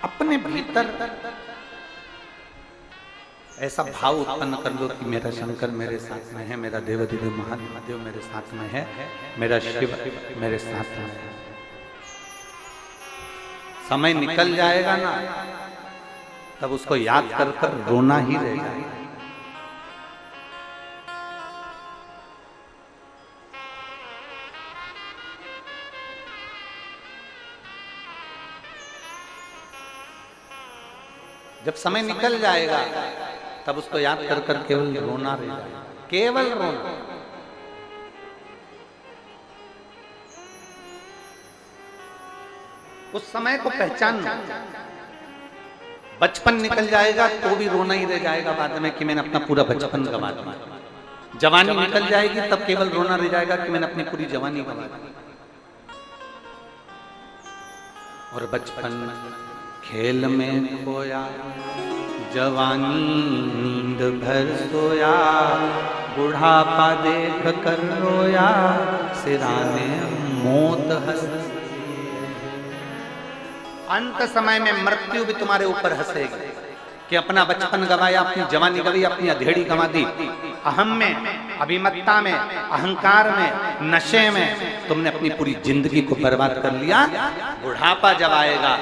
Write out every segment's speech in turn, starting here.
अपने भीतर ऐसा भाव उत्पन्न कर लो कि मेरा शंकर मेरे साथ में है, मेरा देवाधिदेव महादेव मेरे साथ में है, मेरा शिव मेरे साथ में है। समय निकल जाएगा ना, तब उसको याद कर कर रोना ही रह जाएगा। जब समय निकल जाएगा तब उसको याद कर कर केवल रोना रह जाएगा, केवल रोना। उस समय को पहचानना। बचपन निकल जाएगा तो भी रोना ही रह जाएगा बाद में कि मैंने अपना पूरा बचपन गंवा दिया। जवानी निकल जाएगी तब केवल रोना रह जाएगा कि मैंने अपनी पूरी जवानी गंवा दी। और बचपन खेल में खोया, जवानी नींद भर सोया, बुढ़ापा देख कर रोया, सिराने मौत हंस। अंत समय में मृत्यु भी तुम्हारे ऊपर हंसेगी कि अपना बचपन गवाया, अपनी जवानी गवाई, अपनी अधेड़ी गंवा दी। अहम में, अभिमत्ता में, अहंकार में, नशे में तुमने अपनी पूरी जिंदगी को बर्बाद कर लिया। बुढ़ापा जब आएगा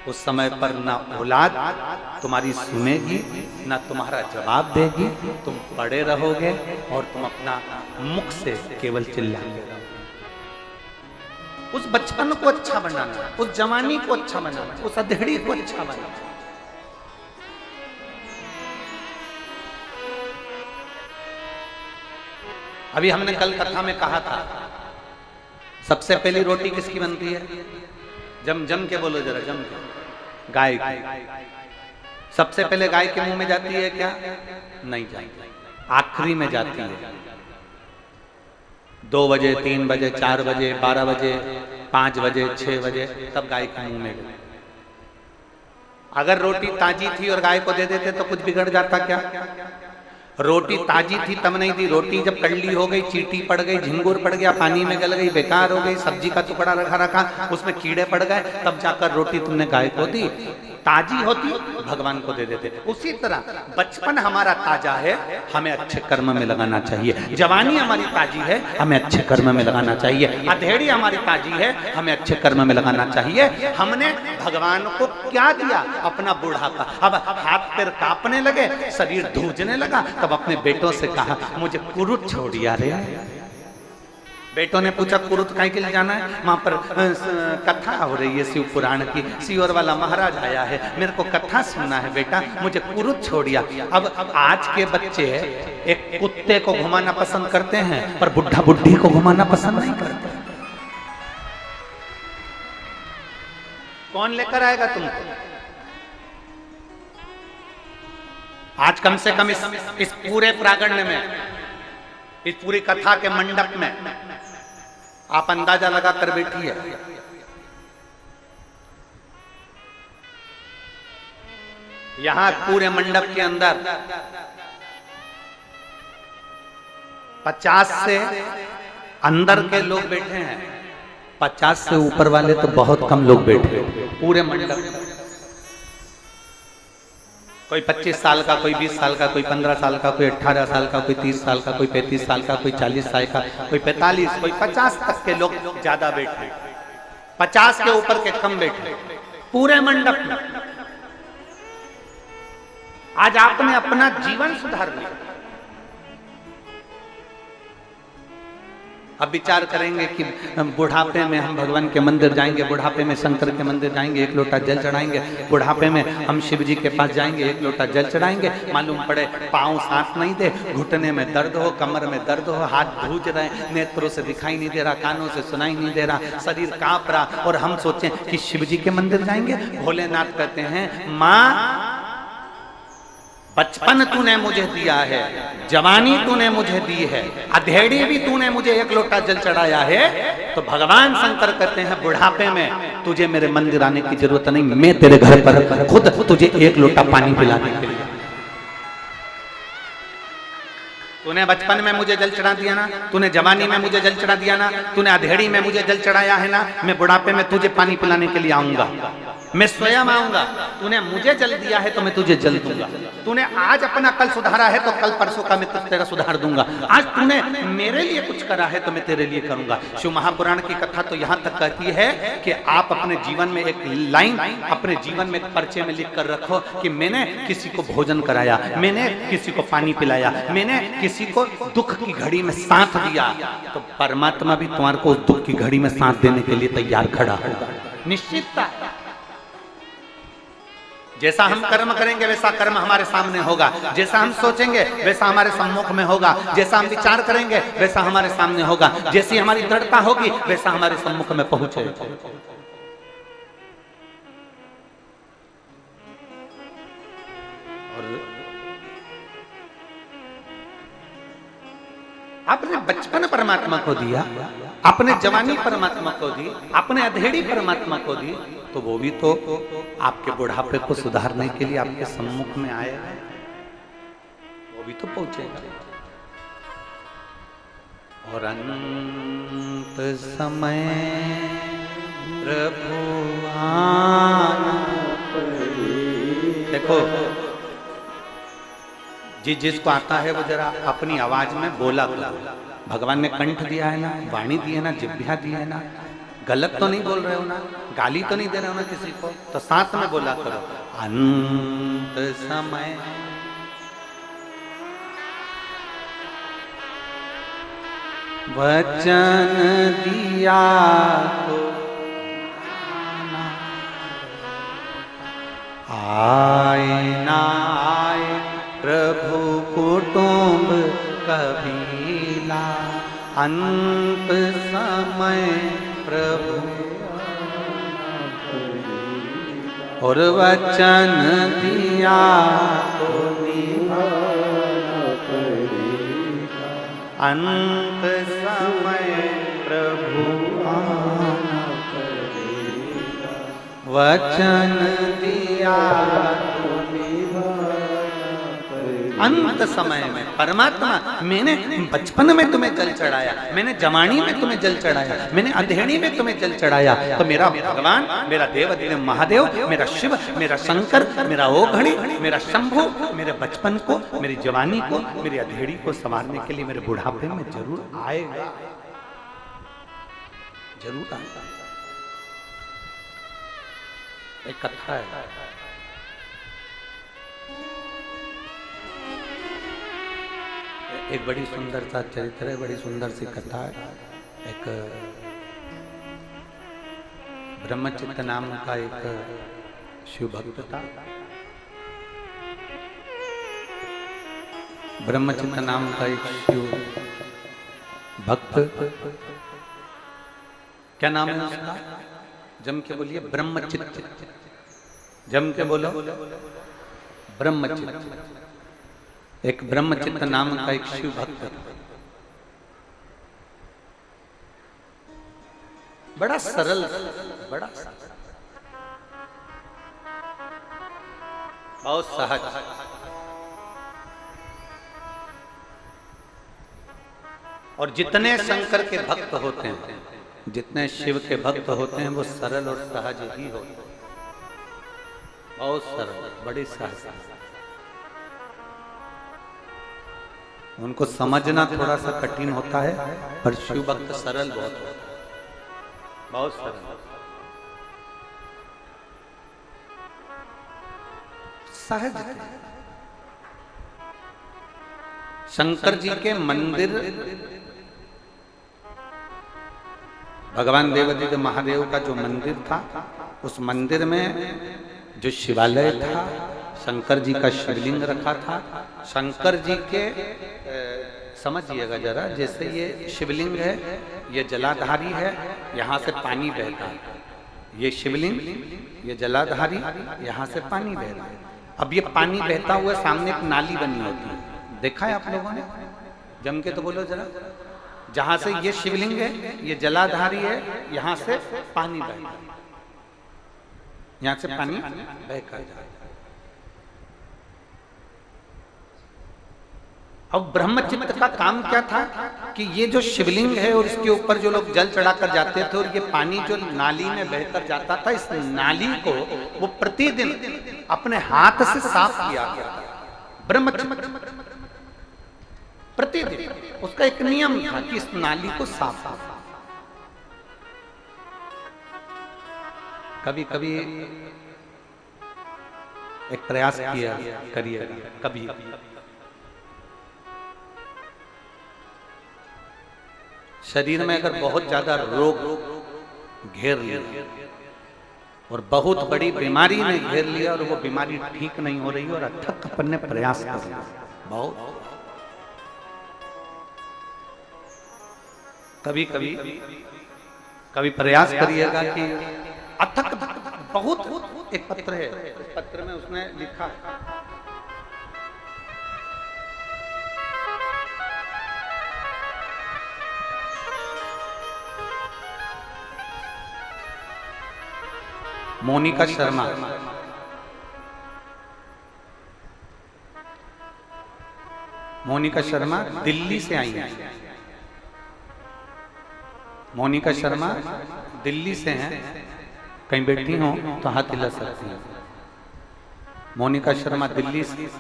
उस समय पर ना औलाद तुम्हारी सुनेगी, ना तुम्हारा जवाब देगी। तुम पड़े रहोगे और तुम अपना मुख से केवल चिल्लाते रहोगे। उस बचपन को अच्छा बनाना, उस जवानी को अच्छा बनाना, उस अधेड़ी को अच्छा बनाना। अभी हमने कल कथा में कहा था, सबसे पहली रोटी किसकी बनती है? जम जम के बोलो जरा, जम के। गाय की। सबसे पहले गाय के मुंह में जाती है क्या? नहीं जाती, आखिरी में जाती है। 2 बजे, 3 बजे, 4 बजे, 12 बजे, 5 बजे, 6 बजे, तब गाय के मुंह में गई। अगर रोटी ताजी थी और गाय को दे देते तो कुछ बिगड़ जाता क्या? रोटी ताजी थी तब नहीं दी, रोटी जब कड़ली हो गई, चींटी पड़ गई, झिंगुर पड़ गया, पानी में गल गई, बेकार हो गई, सब्जी का टुकड़ा रखा उसमें कीड़े पड़ गए, तब जाकर रोटी तुमने गाय को दी। ताजी होती भगवान को दे देते। उसी तरह बचपन हमारा ताजा है, हमें अच्छे कर्म में लगाना चाहिए। जवानी हमारी ताजी है, हमें अच्छे कर्म में लगाना चाहिए। अधेड़ी हमारी ताजी है, हमें अच्छे कर्म में लगाना चाहिए। हमने भगवान को क्या दिया? अपना बुढ़ापा। अब हाथ पैर कांपने लगे, शरीर धूजने लगा, तब अपने बेटों से कहा मुझे कुरुत छोड़िया रे। बेटों ने पूछा कुरुत काहे के लिए जाना है? वहां पर कथा हो रही है शिव पुराण की, सियोर वाला महाराज आया है, मेरे को कथा सुनना है बेटा, मुझे कुरुत छोड़िया। अब आज के बच्चे एक कुत्ते को घुमाना पसंद करते हैं पर बुढ़ा बुढ़ी को घुमाना पसंद नहीं करते। कौन लेकर आएगा तुमको? आज कम से कम इस पूरे प्रांगण में, इस पूरी कथा के मंडप में आप अंदाजा लगा कर बैठिए, यहां पूरे मंडप के अंदर 50 से अंदर के लोग बैठे हैं, 50 से ऊपर वाले तो बहुत कम लोग बैठे पूरे मंडप में। कोई 25 साल का, कोई 20 साल का, कोई 15 साल का, कोई 18 साल का, कोई 30 साल का, कोई 35 साल का, कोई 40 साल का, कोई 45, कोई 50 तक के लोग ज्यादा बैठे, 50 के ऊपर के कम बैठे पूरे मंडप में। आज आपने अपना जीवन सुधार लिया। अब विचार करेंगे कि बुढ़ापे में हम भगवान के मंदिर जाएंगे, बुढ़ापे में शंकर के मंदिर जाएंगे, 1 लोटा जल चढ़ाएंगे, बुढ़ापे में हम शिव जी के पास जाएंगे, 1 लोटा जल चढ़ाएंगे, मालूम पड़े पाँव साथ नहीं दे, घुटने में दर्द हो, कमर में दर्द हो, हाथ धूज रहे, नेत्रों से दिखाई नहीं दे रहा, कानों से सुनाई नहीं दे रहा, शरीर कांप रहा, और हम सोचें कि शिव जी के मंदिर जाएंगे। भोलेनाथ कहते हैं माँ बचपन तूने मुझे दिया है, जवानी तूने मुझे दी है, अधेड़ी भी तूने मुझे 1 लोटा जल चढ़ाया है, तो भगवान शंकर कहते हैं बुढ़ापे में तुझे मेरे मंदिर आने की जरूरत नहीं, मैं तेरे घर पर खुद तुझे 1 लोटा पानी पिलाने के लिए। तूने बचपन में मुझे जल चढ़ा दिया ना, तूने जवानी में मुझे जल चढ़ा दिया ना, तूने अधेड़ी में मुझे जल चढ़ाया है ना, मैं बुढ़ापे में तुझे पानी पिलाने के लिए आऊंगा। मैं स्वयं आऊंगा। तूने मुझे जल दिया है तो मैं तुझे जल दूंगा। तूने आज अपना कल सुधारा है तो कल परसों का मैं तेरा सुधार दूंगा। आज तूने मेरे लिए कुछ करा है तो मैं तेरे लिए करूंगा। शिव महापुराण की कथा तो यहाँ तक कहती है कि आप अपने जीवन में एक लाइन, अपने जीवन में एक पर्चे में लिख कर रखो कि मैंने किसी को भोजन कराया, मैंने किसी को पानी पिलाया, मैंने किसी को दुख की घड़ी में साथ दिया, तो परमात्मा भी तुम्हारे को उस दुख की घड़ी में साथ देने के लिए तैयार खड़ा होगा। निश्चितता। जैसा हम कर्म करेंगे वैसा कर्म हमारे सामने होगा, जैसा हम सोचेंगे वैसा हमारे सम्मुख में होगा, जैसा हम विचार करेंगे वैसा हमारे सामने होगा, जैसी हमारी दृढ़ता होगी वैसा हमारे सम्मुख में पहुंचेगा। और आपने बचपन परमात्मा को दिया, अपने जवानी परमात्मा को दी, अपने अधेड़ी परमात्मा को दी, तो वो भी तो आपके बुढ़ापे को सुधारने के लिए आपके सम्मुख में आएगा, वो भी तो पहुंचेगा। और अंत समय प्रभु आना। देखो, जिसको आता है वो जरा अपनी आवाज में बोला करो। भगवान ने कंठ दिया है ना, वाणी दी है ना, जिह्वा दी है ना, गलत तो नहीं बोल रहे हो ना, गाली तो नहीं दे रहे हो ना किसी को, तो साथ में बोला करो। अंत समय वचन दिया तो आए ना आए प्रभु कुटुंब कबीला। अंत समय प्रभु और वचन दिया तो निभाना पड़ेगा। अंत समय प्रभु आना पड़ेगा। वचन दिया तो अंत समय में परमात्मा, मैंने बचपन में तुम्हें जल चढ़ाया, मैंने जवानी में तुम्हें जल चढ़ाया, मैंने अधेड़ी में तुम्हें जल चढ़ाया, तो मेरा भगवान, मेरा देव महादेव, मेरा शिव, मेरा शंकर, मेरा ओघड़ी, मेरा शंभु, मेरे बचपन को, मेरी जवानी को, मेरी अधेड़ी को संवारने के लिए मेरे बुढ़ापे में जरूर आएगा, जरूर आएगा। एक कथा है, एक बड़ी सुंदर सा चरित्र है, बड़ी सुंदर सी कथा है। एक ब्रह्मचित्त नाम का एक शिव भक्त था। ब्रह्मचित्त नाम का एक शिव भक्त, क्या नाम है उसका? जम के बोलिए, ब्रह्मचित्त। जम के बोलो, ब्रह्मचित्त। एक ब्रह्मचित्त नाम का एक शिव भक्त, बड़ा सरल, बड़ा बहुत सहज, और जितने शंकर के भक्त होते हैं, जितने शिव के भक्त होते हैं, वो सरल और सहज ही होते हैं। बहुत सरल, बड़ी सहज। उनको समझना थोड़ा सा कठिन होता है, पर शिव भक्त सरल बहुत होता है, बहुत सरल, सहज। शंकर जी के मंदिर, भगवान देवादिदेव महादेव का जो मंदिर था, उस मंदिर में जो शिवालय था, शंकर जी का शिवलिंग रखा था। शंकर जी के समझिएगा जरा, जैसे ये शिवलिंग है, ये जलाधारी है, यहाँ से पानी बहता है। ये शिवलिंग, ये जलाधारी, यहाँ से पानी बह रहा है। अब ये पानी बहता हुआ सामने एक नाली बनी होती है, देखा है आप लोगों ने? जम के तो बोलो जरा। जहाँ से ये शिवलिंग है, ये जलाधारी है, यहाँ से पानी बहता है, यहाँ से पानी बह कर जाता है। अब ब्रह्मचित्त का काम क्या था कि ये जो शिवलिंग है और इसके ऊपर जो लोग जल चढ़ाकर जाते थे और ये पानी जो नाली में बहकर जाता था, इस नाली को वो प्रतिदिन अपने हाथ से साफ किया करता। ब्रह्मचित्त प्रतिदिन उसका एक नियम था कि इस नाली को साफ करना। कभी कभी एक प्रयास किया करिए, कभी शरीर में अगर बहुत ज्यादा रोग घेर लिया और बहुत बड़ी बीमारी ने घेर लिया और वो बीमारी ठीक नहीं हो रही और अथक अपन ने प्रयास कर लिया, बहुत कभी कभी कभी प्रयास करिएगा कि अथक बहुत। एक पत्र है, इस पत्र में उसने लिखा मोनिका शर्मा, मोनिका शर्मा दिल्ली से आई है। मोनिका शर्मा दिल्ली से हैं, कहीं बैठी हो तो हाथ हिला सकती हैं। मोनिका शर्मा दिल्ली से,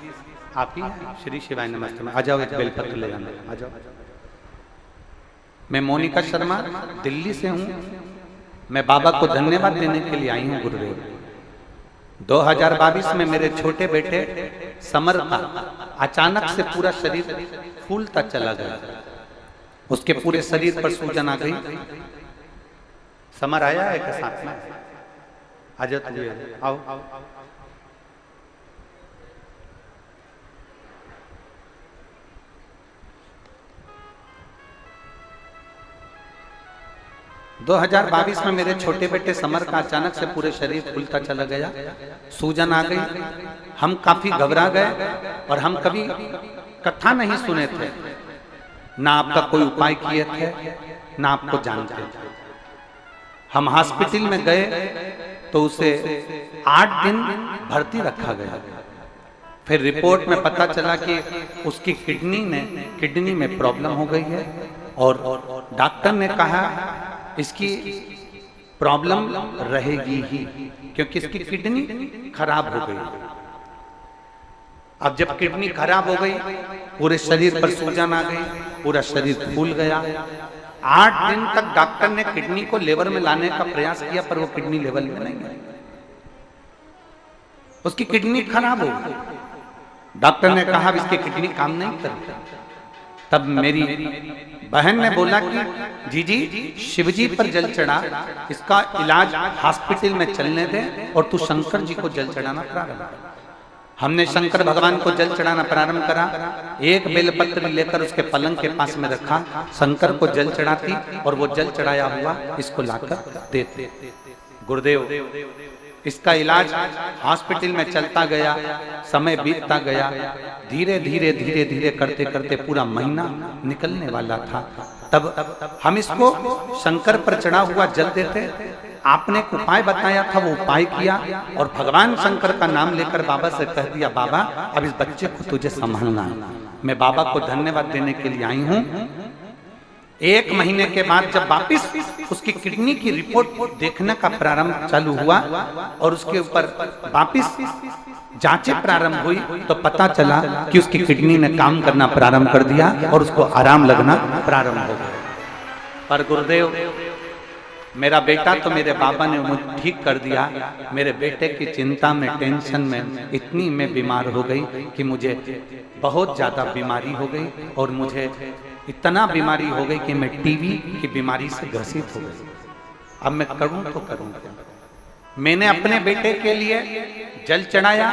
आप ही श्री शिवाय नमस्ते में आ जाओ, एक बेलपत्र ले जाना, आ जाओ। मैं मोनिका शर्मा दिल्ली से हूँ। मैं बाबा को धन्यवाद देने के लिए आई हूँ गुरुदेव। 2022 में मेरे छोटे बेटे समर का अचानक से पूरा शरीर फूलता चला गया, उसके पूरे शरीर पर सूजन आ गई। समर आया है के साथ में, आ जाओ, आओ। 2022 में मेरे छोटे बेटे समर का अचानक से पूरे शरीर फूलता चला गया, सूजन आ गई। हम काफी घबरा गए और हम कभी कथा नहीं सुने थे, ना आपका कोई उपाय किए थे, ना आपको जानते थे। हम हॉस्पिटल में गए तो उसे 8 दिन भर्ती रखा गया। फिर रिपोर्ट में पता चला कि उसकी किडनी में प्रॉब्लम हो गई है और डॉक्टर ने कहा इसकी प्रॉब्लम रहेगी ही, क्योंकि इसकी किडनी खराब हो गई। अब जब किडनी खराब हो गई, पूरे शरीर पर सूजन आ गई, पूरा शरीर फूल गया। 8 दिन तक डॉक्टर ने किडनी को लेवल में लाने का प्रयास किया, पर वो किडनी लेवल में नहीं आई। उसकी किडनी खराब हो गई। डॉक्टर ने कहा इसकी किडनी काम नहीं करती। तब मेरी बहन ने बोला कि जीजी शिवजी पर जल चढ़ा, इसका इलाज हॉस्पिटल में चलने दे और तू शंकर जी को जल चढ़ाना प्रारंभ कर। हमने शंकर भगवान को जल चढ़ाना प्रारंभ करा। एक बेलपत्र लेकर उसके पलंग के पास में रखा, शंकर को जल चढ़ाती और वो जल चढ़ाया हुआ इसको लाकर देते। गुरुदेव इसका इलाज हॉस्पिटल में चलता गया, समय बीतता गया। धीरे धीरे धीरे धीरे करते करते पूरा महीना निकलने वाला था। तब हम इसको शंकर पर चढ़ा हुआ जल देते। आपने एक उपाय बताया था, वो उपाय किया और भगवान शंकर का नाम लेकर बाबा से कह दिया, बाबा अब इस बच्चे को तुझे संभालना है। मैं बाबा को धन्यवाद देने के लिए आई हूँ। 1 महीने के बाद जब वापिस उसकी किडनी की रिपोर्ट देखने का प्रारंभ चालू हुआ और उसके ऊपर वापिस जांचें प्रारंभ हुई, तो पता चला कि उसकी किडनी ने काम करना प्रारंभ कर दिया और उसको आराम लगना प्रारंभ हो गया। पर गुरुदेव मेरा बेटा तो मेरे बाबा ने मुझे ठीक कर दिया। मेरे बेटे की चिंता में, टेंशन में इतनी मैं बीमार हो गई कि मुझे बहुत ज्यादा बीमारी हो गई और मुझे इतना बीमारी हो गई कि मैं टीबी की बीमारी से ग्रसित हो गई। अब मैं करूं तो करूं क्या? मैंने अपने बेटे के लिए जल चढ़ाया,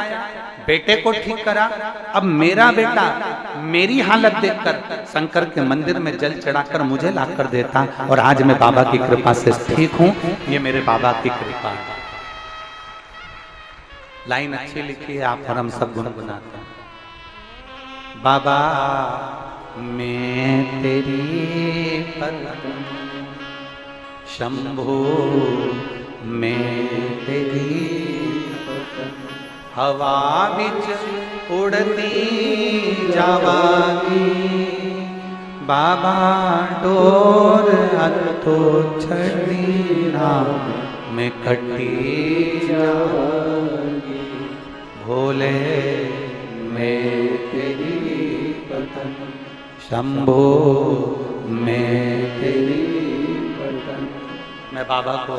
बेटे को ठीक करा। अब मेरा बेटा मेरी हालत देखकर शंकर के मंदिर में जल चढ़ाकर मुझे लाकर देता और आज मैं बाबा की कृपा से ठीक हूं। ये मेरे बाबा की कृपा है। लाइन अच्छी लिखी है आप और हम सब गुनगुनाते हैं। बाबा मैं तेरी पत्नी, शंभो मैं तेरी पत्नी, हवा बिच उड़ती जावागी, बाबा डोर हथो छड़ी राम में कटी जावागी, भोले में तेरी पतन, शंभो में तेरी पतन। मैं बाबा को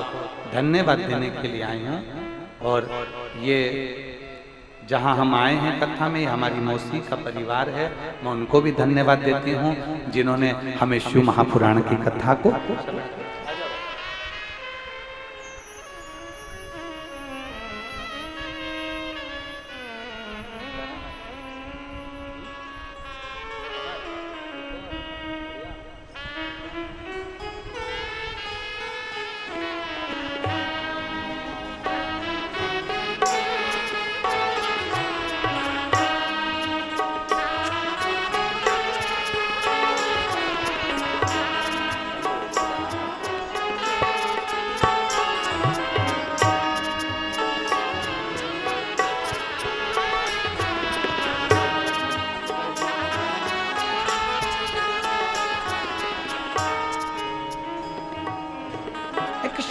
धन्यवाद देने के लिए आई हूँ। और ये जहाँ हम आए हैं कथा में, हमारी मौसी का परिवार है, मैं उनको भी धन्यवाद देती हूँ जिन्होंने हमें शिव महापुराण की कथा को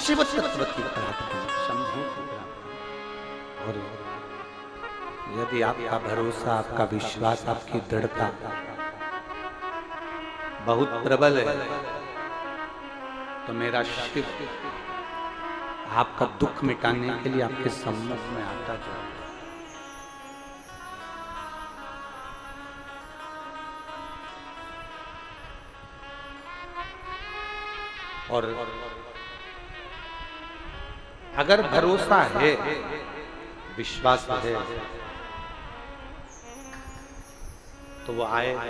शिव तत्व की प्राप्ति, शंभु की प्राप्ति। और यदि आपका भरोसा, आपका विश्वास, आपकी दृढ़ता बहुत प्रबल है तो मेरा शिव आपका दुख मिटाने के लिए आपके सम्मुख में आता जाए। और अगर भरोसा है, विश्वास है, तो वो आएगा।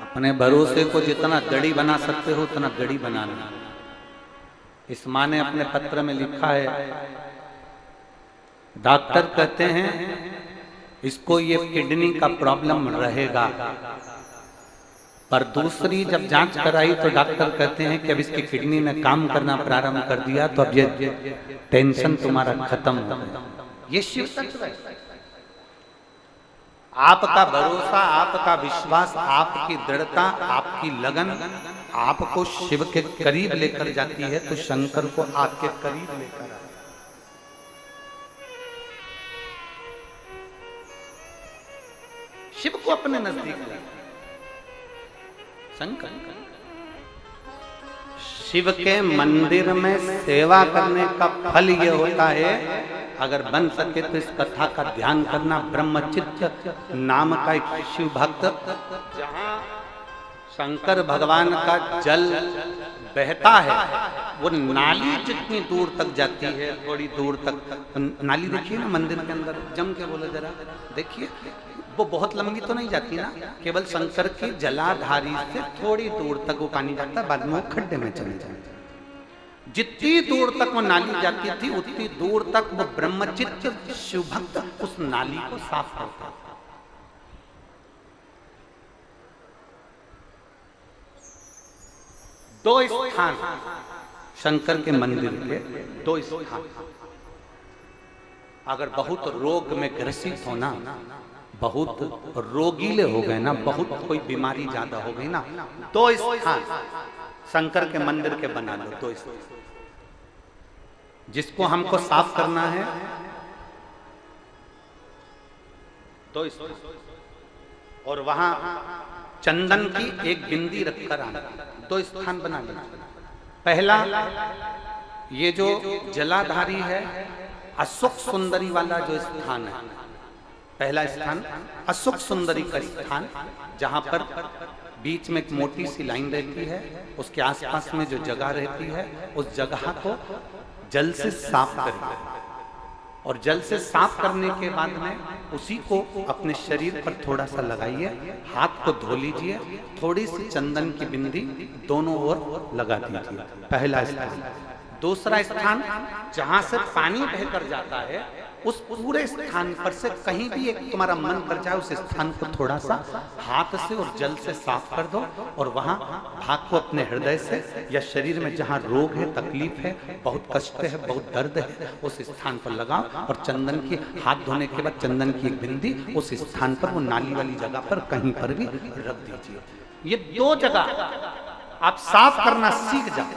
अपने भरोसे को जितना गड़ी बना सकते हो उतना गड़ी बनाना। इस माँ ने अपने पत्र में लिखा है, डॉक्टर कहते हैं इसको ये किडनी का प्रॉब्लम रहेगा, पर दूसरी जब जांच कराई तो डॉक्टर कहते हैं कि अब इसकी किडनी ने काम करना प्रारंभ कर दिया, तो अब ये टेंशन तुम्हारा खत्म हो गया। ये शिव तत्व है। आपका भरोसा, आपका विश्वास, आपकी दृढ़ता, आपकी लगन आपको शिव के करीब लेकर जाती है, तो शंकर को आपके करीब लेकर आए। शिव को अपने नजदीक लाए। शंकर शिव के मंदिर में सेवा करने का फल ये होता है, अगर बन सके तो इस कथा का ध्यान करना। ब्रह्मचित्त नाम का एक शिव भक्त, जहां शंकर भगवान का जल बहता है, वो नाली जितनी दूर तक जाती है, थोड़ी दूर तक नाली देखिए ना मंदिर के अंदर, जम के बोलो जरा, देखिए वो बहुत लंबी तो नहीं जाती ना, केवल शंकर की जलाधारी से थोड़ी दूर तक वो पानी जाता है, बाद में वो खड्डे में चले जाते। जितनी दूर तक वो नाली जाती थी उतनी दूर तक वो ब्रह्मचित्त शिव भक्त उस नाली को साफ करता था। दो स्थान शंकर के मंदिर के, दो स्थान। अगर बहुत रोग में ग्रसित हो ना, बहुत रोगीले हो गए ना, बहुत कोई बीमारी ज्यादा हो गई ना, दो स्थान शंकर के मंदिर के बना लो। दो स्थान जिसको हमको साफ करना है, दो स्थान, और वहां चंदन की एक बिंदी रखकर आना। दो स्थान बना लो। पहला ये जो जलाधारी है, अशोक सुंदरी वाला जो स्थान है, पहला स्थान अशोक सुंदरी का स्थान, जहां पर बीच में एक मोटी सी लाइन रहती है, उसके आसपास में जो जगह रहती है उस जगह को जल से साफ करें, और जल से साफ करने के बाद में उसी को अपने शरीर पर थोड़ा सा लगाइए, हाथ को धो लीजिए, थोड़ी सी चंदन की बिंदी दोनों ओर लगा दीजिए। पहला स्थान। दूसरा स्थान जहां से पानी बहकर जाता है उस पूरे स्थान पर से कहीं भी एक तुम्हारा मन कर जाए उस स्थान को थोड़ा सा हाथ से और जल से साफ कर दो और वहां भाग को अपने हृदय से या शरीर में जहां रोग है, तकलीफ है, बहुत कष्ट है, बहुत दर्द है, उस स्थान पर लगाओ और चंदन की हाथ धोने के बाद चंदन की एक बिंदी उस स्थान पर, वो नाली वाली जगह पर कहीं पर भी रख दीजिए। ये 2 जगह आप साफ करना सीख जाओ।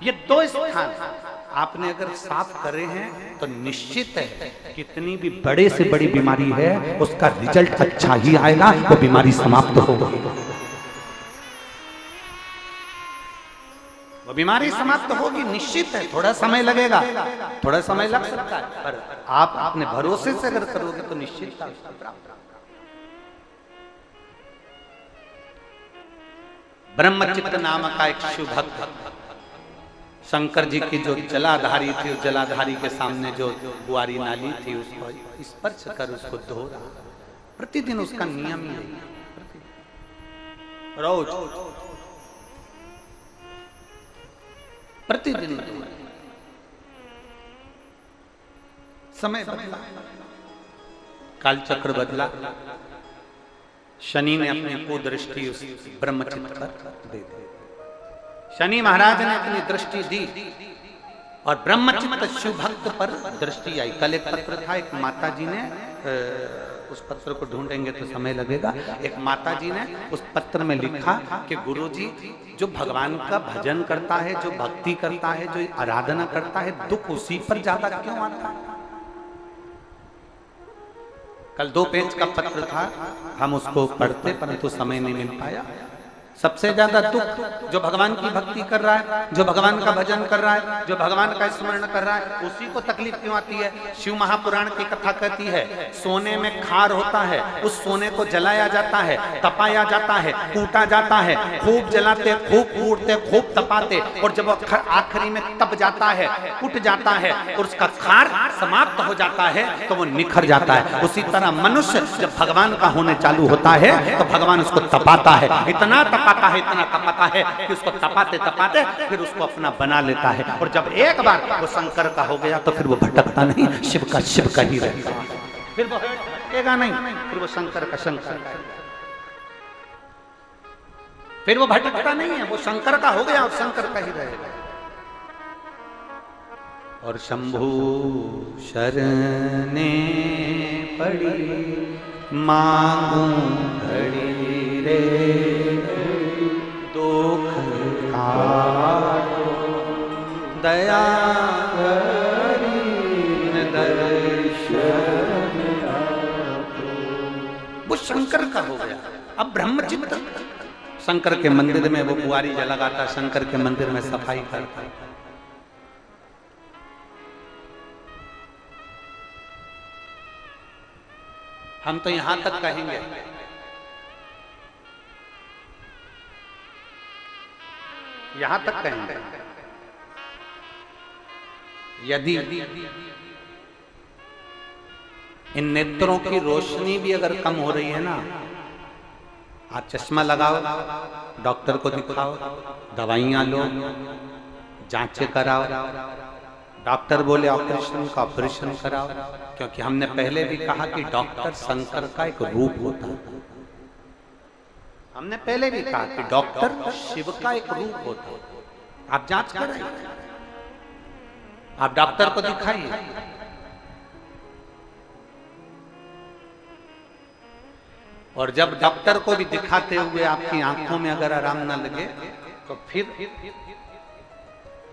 ये 2 स्थान आपने अगर साफ करे हैं तो निश्चित है कितनी भी बड़े से बड़ी बीमारी है उसका रिजल्ट अच्छा ही आएगा, वो बीमारी समाप्त होगी। वो बीमारी समाप्त होगी निश्चित है। थोड़ा समय लगेगा, थोड़ा समय लग सकता है, पर आप अपने भरोसे से अगर करोगे तो निश्चित प्राप्त। ब्रह्मचित्त नामक का एक शिव भक्त शंकर जी की जो जलाधारी थी, उस जलाधारी के सामने जो गुआरी नाली थी उसको स्पर्श कर उसको धो रहा। प्रतिदिन उसका नियम ही है, रोज प्रतिदिन। समय बदला, कालचक्र बदला, शनि ने अपनी कुदृष्टि उस ब्रह्मचित्त पर दे दी। शनि महाराज ने अपनी दृष्टि दी और ब्रह्मचित्त शिव भक्त पर दृष्टि आई। कल एक पत्र था, एक माता जी ने, उस पत्र को ढूंढेंगे तो समय लगेगा, एक माता जी ने उस पत्र में लिखा कि गुरुजी जो भगवान का भजन करता है, जो भक्ति करता है, जो आराधना करता है, दुख उसी पर ज्यादा क्यों आता है। कल 2 पेज का पत्र था, हम उसको पढ़ते परंतु समय नहीं मिल पाया। सबसे ज्यादा दुख जो भगवान की भक्ति कर रहा है, जो भगवान का भजन कर रहा है, जो भगवान का स्मरण कर रहा है, उसी को तकलीफ क्यों आती है। शिव महापुराण की कथा कहती है सोने में खार होता है, उस सोने को जलाया जाता है, तपाया जाता है, कूटा जाता है, खूब जलाते, खूब कूटते, खूब तपाते, और जब आखिरी में तप जाता है, कुट जाता है और उसका खार समाप्त हो जाता है तो वो निखर जाता है। उसी तरह मनुष्य जब भगवान का होने चालू होता है तो भगवान उसको तपाता है, इतना तपाता है, इतना तपाता है कि उसको तपाते तपाते फिर उसको अपना बना लेता है। और जब एक बार वो शंकर का हो गया तो फिर वो भटकता नहीं, शिव का ही रहता है, फिर वो भटकेगा नहीं, फिर वो शंकर का शंकर, फिर वो भटकता नहीं है, वो शंकर का हो गया और शंकर का ही रहेगा। और शंभु शरणे पड़ी मांगू घड़ी रे, दुख काटो दया दर्शन। वो शंकर का हो गया। अब ब्रह्मचित्त शंकर के मंदिर में वो बुआरी जलाता, शंकर के मंदिर में सफाई करता। हम तो यहां तक कहेंगे यदि इन नेत्रों की रोशनी भी अगर कम हो रही है ना, आप चश्मा लगाओ, डॉक्टर को दिखाओ, दवाइयां लो, जांचें कराओ, डॉक्टर बोले ऑपरेशन का ऑपरेशन कराओ, क्योंकि हमने पहले भी कहा कि डॉक्टर शंकर का एक रूप होता है। हमने पहले भी कहा कि डॉक्टर शिव का एक रूप होता है। आप जांच कराइए, आप डॉक्टर को दिखाइए। और जब डॉक्टर को भी दिखाते हुए आपकी आंखों में अगर आराम न लगे तो फिर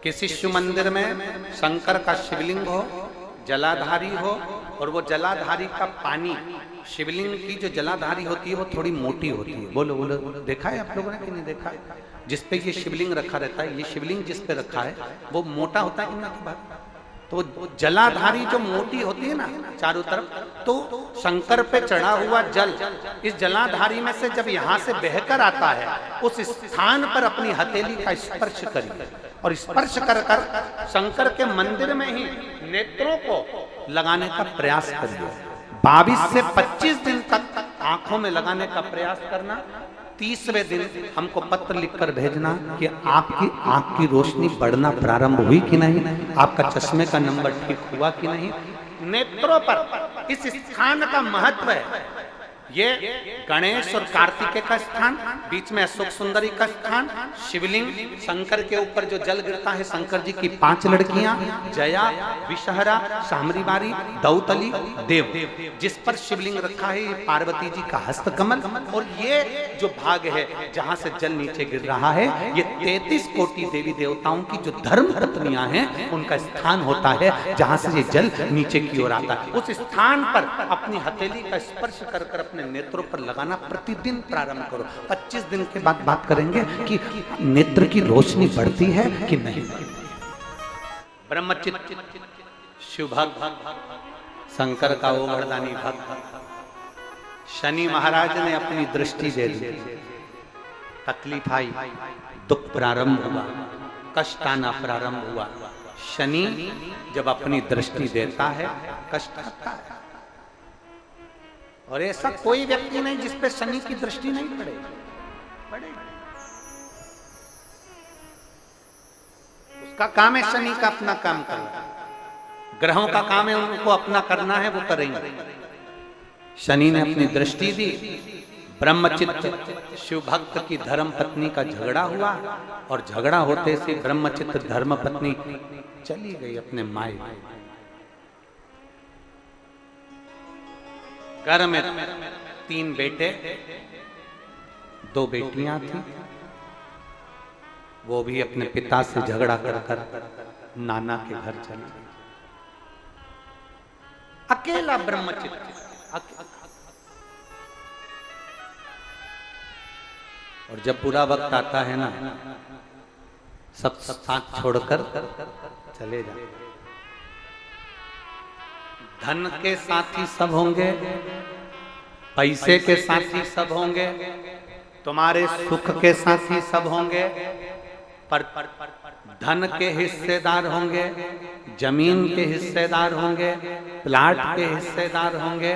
किसी शिव मंदिर में शंकर का शिवलिंग हो, जलाधारी हो, और वो जलाधारी का पानी, शिवलिंग की जो जलाधारी होती है वो थोड़ी मोटी होती है। बोलो बोलो, देखा है आप लोगों ने कि नहीं देखा? जिसपे ये शिवलिंग रखा रहता है, ये शिवलिंग जिस पे रखा है वो मोटा होता है कि नहीं? तो जलाधारी जो मोटी होती है ना चारों तरफ, तो शंकर पे चढ़ा हुआ जल इस जलाधारी में से जब यहाँ से बहकर आता है, उस स्थान पर अपनी हथेली का स्पर्श करिए और स्पर्श कर कर शंकर के मंदिर में ही नेत्रों को लगाने का प्रयास करिए। 22 से 25 दिन तक आंखों में लगाने का प्रयास करना। 30वें दिन हमको पत्र लिखकर भेजना कि आपकी आंख की रोशनी बढ़ना प्रारंभ हुई कि नहीं, आपका चश्मे का नंबर ठीक हुआ कि नहीं। नेत्रों पर इस स्थान का महत्व है। ये गणेश और कार्तिकेय का स्थान, बीच में अशोक सुंदरी का स्थान, शिवलिंग, शंकर के ऊपर जो जल गिरता है, शंकर जी की 5 लड़कियां, जया, विषहरा, सामरीवारी, दौतली, देव, जिस पर शिवलिंग रखा है ये पार्वती जी का हस्तकमल। और ये जो भाग है जहां से जल नीचे गिर रहा है, ये 33 कोटि देवी देवताओं की जो धर्म पत्नियां हैं उनका स्थान होता है, जहां से ये जल नीचे की ओर आता है। उस स्थान पर अपनी हथेली का स्पर्श कर कर अपने नेत्रों पर लगाना प्रतिदिन प्रारंभ करो। 25 दिन के बाद बात करेंगे कि नेत्र की रोशनी बढ़ती है कि नहीं। ब्रह्मचित्त शिव भक्त, शंकर का वो वरदानी भक्त, शनि महाराज ने अपनी दृष्टि दे दी, तकलीफ आई, दुख प्रारंभ हुआ, कष्ट आना प्रारंभ हुआ। शनि जब अपनी दृष्टि देता है कष्ट आता है। और ऐसा कोई व्यक्ति नहीं जिस पे शनि की दृष्टि नहीं पड़ेगी। उसका काम है शनि का अपना काम करना, ग्रहों का काम है उनको अपना करना है, वो करेंगे। शनि ने अपनी दृष्टि दी, ब्रह्मचित्त शिव भक्त की धर्म पत्नी का झगड़ा हुआ, और झगड़ा होते से ब्रह्मचित्त धर्म पत्नी चली गई अपने माई। घर में 3 बेटे 2 बेटियां थी, वो भी अपने पिता से झगड़ा कर कर नाना के घर चली गई। अकेला ब्रह्मचित्त। और जब बुरा वक्त आता है ना, सब साथ छोड़कर चले जाते। धन के साथी सब होंगे, पैसे के साथी सब होंगे, तुम्हारे सुख के साथी सब होंगे, पर धन के हिस्सेदार होंगे, जमीन के हिस्सेदार होंगे, प्लाट के हिस्सेदार होंगे,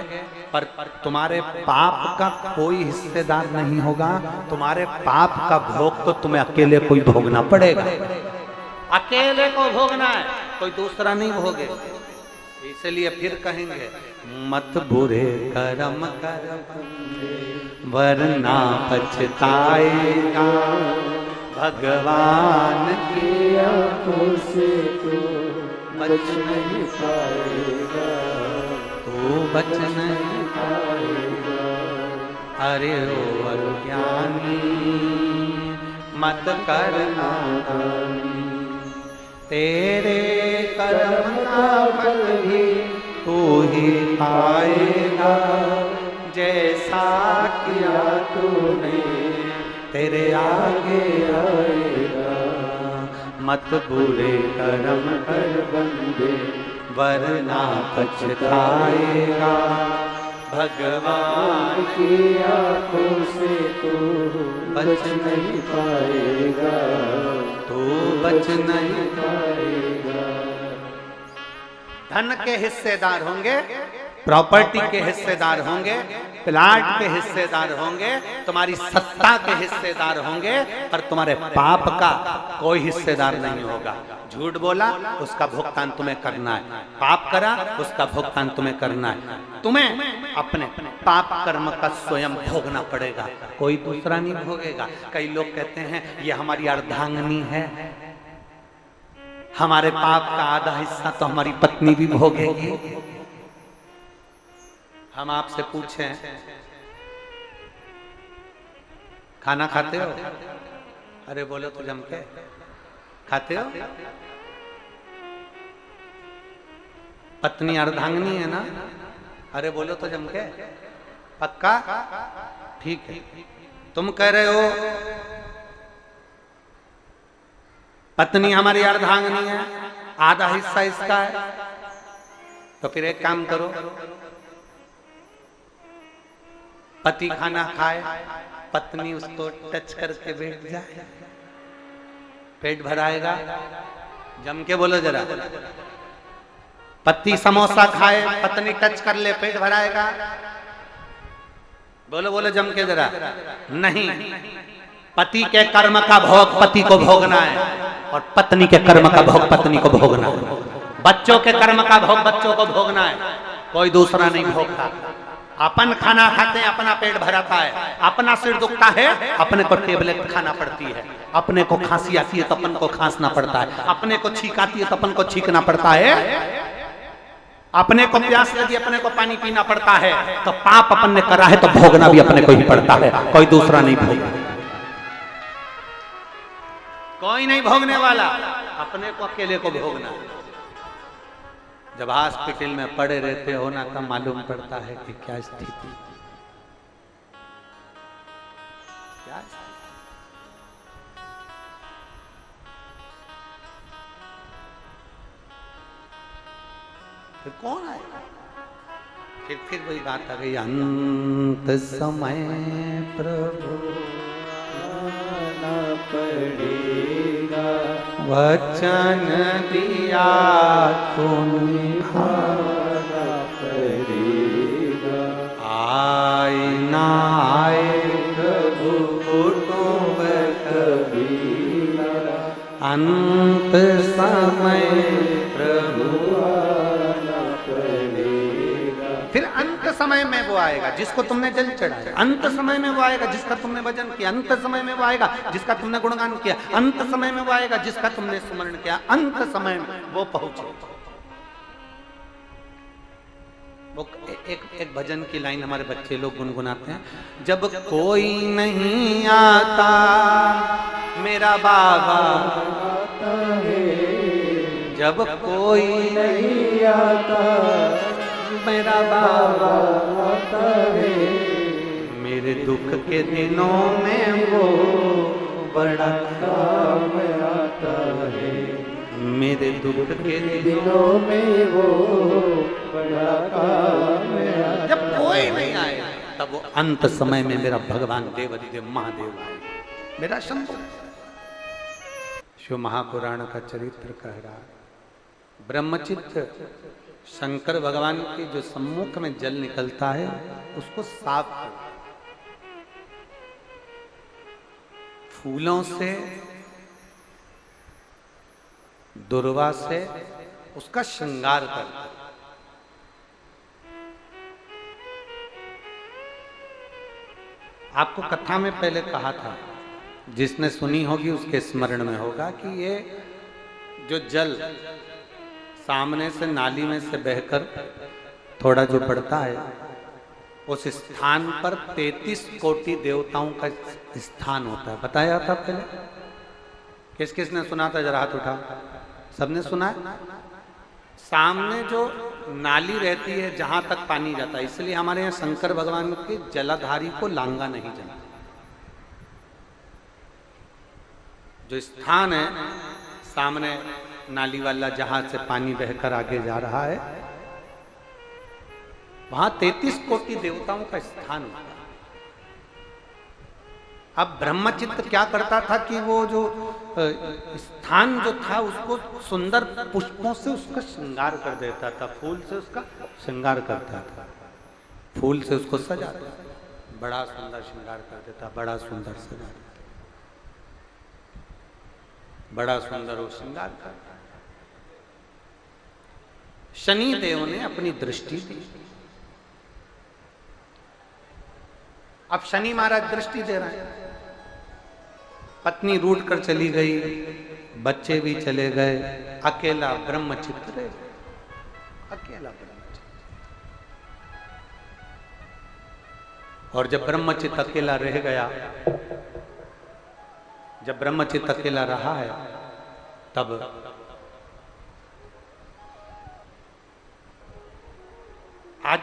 पर तुम्हारे पाप का कोई हिस्सेदार नहीं होगा। तुम्हारे पाप का भोग तो तुम्हें अकेले कोई भोगना पड़ेगा, अकेले को भोगना है, कोई दूसरा नहीं भोगे। इसलिए फिर कहेंगे, मत बुरे कर्म कर वरना पछताएगा, भगवान की आंखों से तू बच नहीं पाएगा, तू बच नहीं पाएगा। अरे ओ अज्ञानी मत करना, तेरे कर्म का फल भी तू ही पाएगा, जैसा किया तूने तेरे आगे आएगा। मत बुरे कर्म कर बंदे वरना पछताएगा, भगवान की आंखों से तू बच नहीं पाएगा, तू बच नहीं पाएगा। धन के हिस्सेदार होंगे, प्रॉपर्टी के हिस्सेदार होंगे, प्लाट के हिस्सेदार होंगे, तुम्हारी सत्ता के हिस्सेदार होंगे, पर तुम्हारे पाप का कोई हिस्सेदार नहीं होगा। झूठ बोला उसका भुगतान तुम्हें करना है, पाप करा उसका भुगतान तुम्हें करना है। तुम्हें अपने पाप कर्म का स्वयं भोगना पड़ेगा, कोई दूसरा नहीं भोगेगा। कई लोग कहते हैं ये हमारी अर्धांगिनी है, हमारे पाप का आधा हिस्सा तो हमारी पत्नी भी भोगेगी। हम आपसे पूछें, खाना खाते हो? अरे बोलो तो जम के खाते हो? पत्नी अर्धांगिनी है ना? अरे बोलो तो जम के, पक्का? ठीक है। तुम कह रहे हो पत्नी हमारी अर्धांगिनी है, आधा हिस्सा इसका है, तो फिर एक काम करो, पति खाना खाए, पत्नी उसको टच करके बैठ जाए, पेट भराएगा। जम के बोलो जरा। पति समोसा खाए, पत्नी टच कर ले, पेट भराएगा। बोलो बोलो जम के जरा। नहीं, पति के कर्म का भोग पति को भोगना है और पत्नी के कर्म का भोग पत्नी को भोगना है। बच्चों के कर्म का भोग बच्चों को भोगना है, कोई दूसरा नहीं भोगता। अपन खाना खाते हैं, अपना पेट भराता है, अपना सिर दुखता है, अपने को टेबलेट खाना पड़ती है, अपने को खांसी आती है तो अपन को खांसना पड़ता है, अपने को छींक आती है तो अपन को छींकना पड़ता है, अपने को प्यास लगी अपने को पानी पीना पड़ता है। तो पाप अपन ने करा है तो भोगना भी अपने को ही पड़ता है, कोई दूसरा नहीं भोगना, कोई नहीं भोगने वाला, अपने को अकेले को भोगना। जब हॉस्पिटल में पड़े रहते हो ना तब मालूम पड़ता है कि क्या स्थिति, क्या स्थिति। फिर कौन आएगा? फिर वही बात आ गई, अंत समय प्रभु आना पड़ेगा, वचन दिया तो निभाना पड़ेगा, आए ना आए प्रभु कुटुंब कबीरा, अंत समय प्रभु आना पड़ेगा। फिर अंत समय में वो आएगा जिसको तुमने जल चढ़ाया, अंत समय में वो आएगा जिसका तुमने भजन किया, अंत समय में वो आएगा जिसका तुमने गुणगान किया, अंत समय में वो आएगा जिसका तुमने स्मरण किया, अंत समय में वो पहुंचे। वो एक भजन की लाइन हमारे बच्चे लोग गुनगुनाते हैं, जब कोई नहीं आता मेरा बाबा आता है, जब कोई नहीं आता मेरा बाबा आता है, मेरे दुख के दिनों में वो बड़ा काम आता है, मेरे दुख के दिनों में वो बड़ा काम आता है। जब कोई नहीं आए तब वो अंत समय में मेरा भगवान देवाधिदेव महादेव आए, मेरा शंभु। शिव महापुराण का चरित्र कह रहा है, ब्रह्मचित्त शंकर भगवान के जो सम्मुख में जल निकलता है उसको साफ कर, फूलों से दुर्वा से उसका श्रृंगार कर। आपको कथा में पहले कहा था, जिसने सुनी होगी उसके स्मरण में होगा कि ये जो जल सामने से नाली में से बहकर थोड़ा जो पड़ता है, उस स्थान पर 33 कोटि देवताओं का स्थान होता है। बताया था पहले? किस किसने सुना था? जरा हाथ उठा। सबने सुना है? सामने जो नाली रहती है जहां तक पानी जाता है, इसलिए हमारे यहाँ शंकर भगवान के जलाधारी को लांगा नहीं जाता। जो स्थान है सामने नाली वाला जहां से पानी बहकर आगे जा रहा है, वहां 33 कोटि देवताओं का स्थान होता है। अब ब्रह्मचित्त क्या करता था कि वो जो स्थान जो था उसको सुंदर पुष्पों से उसका श्रृंगार कर देता था, फूल से उसका श्रृंगार करता था, फूल से उसको सजाता, बड़ा सुंदर श्रृंगार कर देता, बड़ा सुंदर सजा, बड़ा सुंदर वो श्रृंगार करता। शनि देव ने अपनी दृष्टि दी। अब शनि महाराज दृष्टि दे रहे हैं, पत्नी रूठ कर चली गई, बच्चे भी चले गए, अकेला ब्रह्मचित्त रह गया, अकेला ब्रह्मचित्त। और जब ब्रह्मचित्त अकेला रह गया, जब ब्रह्मचित्त अकेला रहा है, तब आज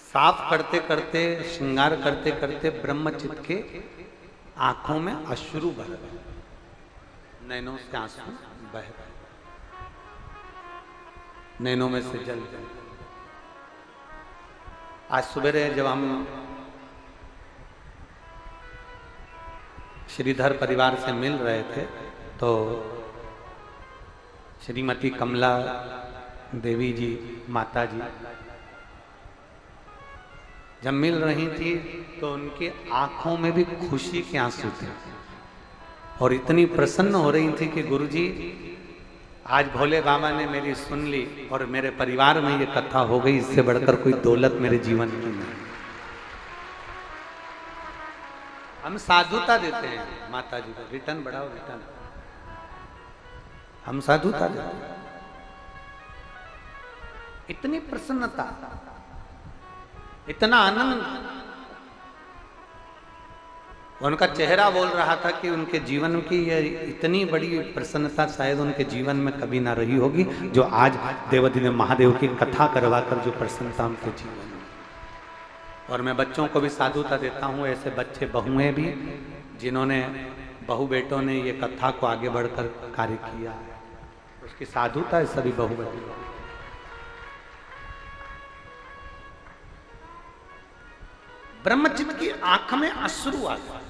साफ करते करते, श्रृंगार करते करते ब्रह्मचित्त के आंखों में अश्रु बह गए, नैनों से आंसू बह गए, नैनों में से जल गए। आज सुबह जब हम श्रीधर परिवार से मिल रहे थे तो श्रीमती कमला देवी जी, माता जी जब मिल रही थी तो उनकी आंखों में भी खुशी के आंसू थे और इतनी प्रसन्न हो रही थी कि गुरुजी आज भोले बाबा ने मेरी सुन ली और मेरे परिवार में ये कथा हो गई, इससे बढ़कर कोई दौलत मेरे जीवन की नहीं। हम साधुता देते हैं माता जी को, रिटर्न बढ़ाओ रिटर्न, हम साधुता देते हैं। इतनी प्रसन्नता, इतना आनंद, उनका चेहरा बोल रहा था कि उनके जीवन की ये इतनी बड़ी प्रसन्नता शायद उनके जीवन में कभी ना रही होगी, जो आज देवाधिदेव महादेव की कथा करवा कर जो प्रसन्नता उनके जीवन में। और मैं बच्चों को भी साधुता देता हूँ, ऐसे बच्चे बहुएं भी जिन्होंने, बहू बेटों ने ये कथा को आगे बढ़कर कार्य किया है, उसकी साधुता है सभी बहू बेटों। ब्रह्मचित्त की आंख में अश्रु आ गया,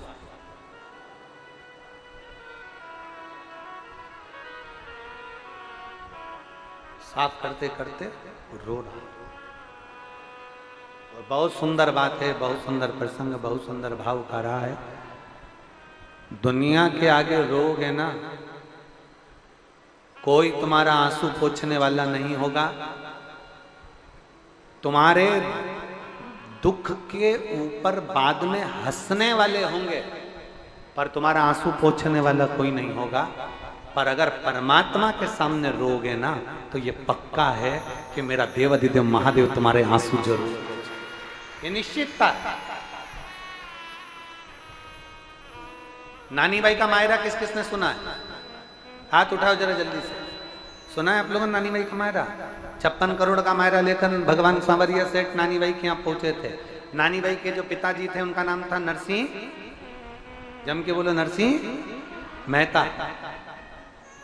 साफ करते करते रो रहा। और बहुत सुंदर बात है, बहुत सुंदर प्रसंग, बहुत सुंदर भाव का रहा है। दुनिया के आगे रोगे ना, कोई तुम्हारा आंसू पोंछने वाला नहीं होगा, तुम्हारे दुख के ऊपर बाद में हंसने वाले होंगे, पर तुम्हारा आंसू पोंछने वाला कोई नहीं होगा। पर अगर परमात्मा के सामने रोगे ना, तो ये पक्का है कि मेरा देवाधिदेव महादेव तुम्हारे आंसू जरूर, ये निश्चितता। नानी बाई का मायरा किस किसने सुना है? हाथ उठाओ जरा जल्दी से। सुना है आप लोगों ने नानी बाई का मायरा? 56 करोड़ का मायरा लेकर भगवान सांवरिया सेठ नानी बाई के यहाँ पहुंचे थे। नानी बाई के जो पिताजी थे उनका नाम था नरसिंह, जम के बोलो, नरसिंह मेहता।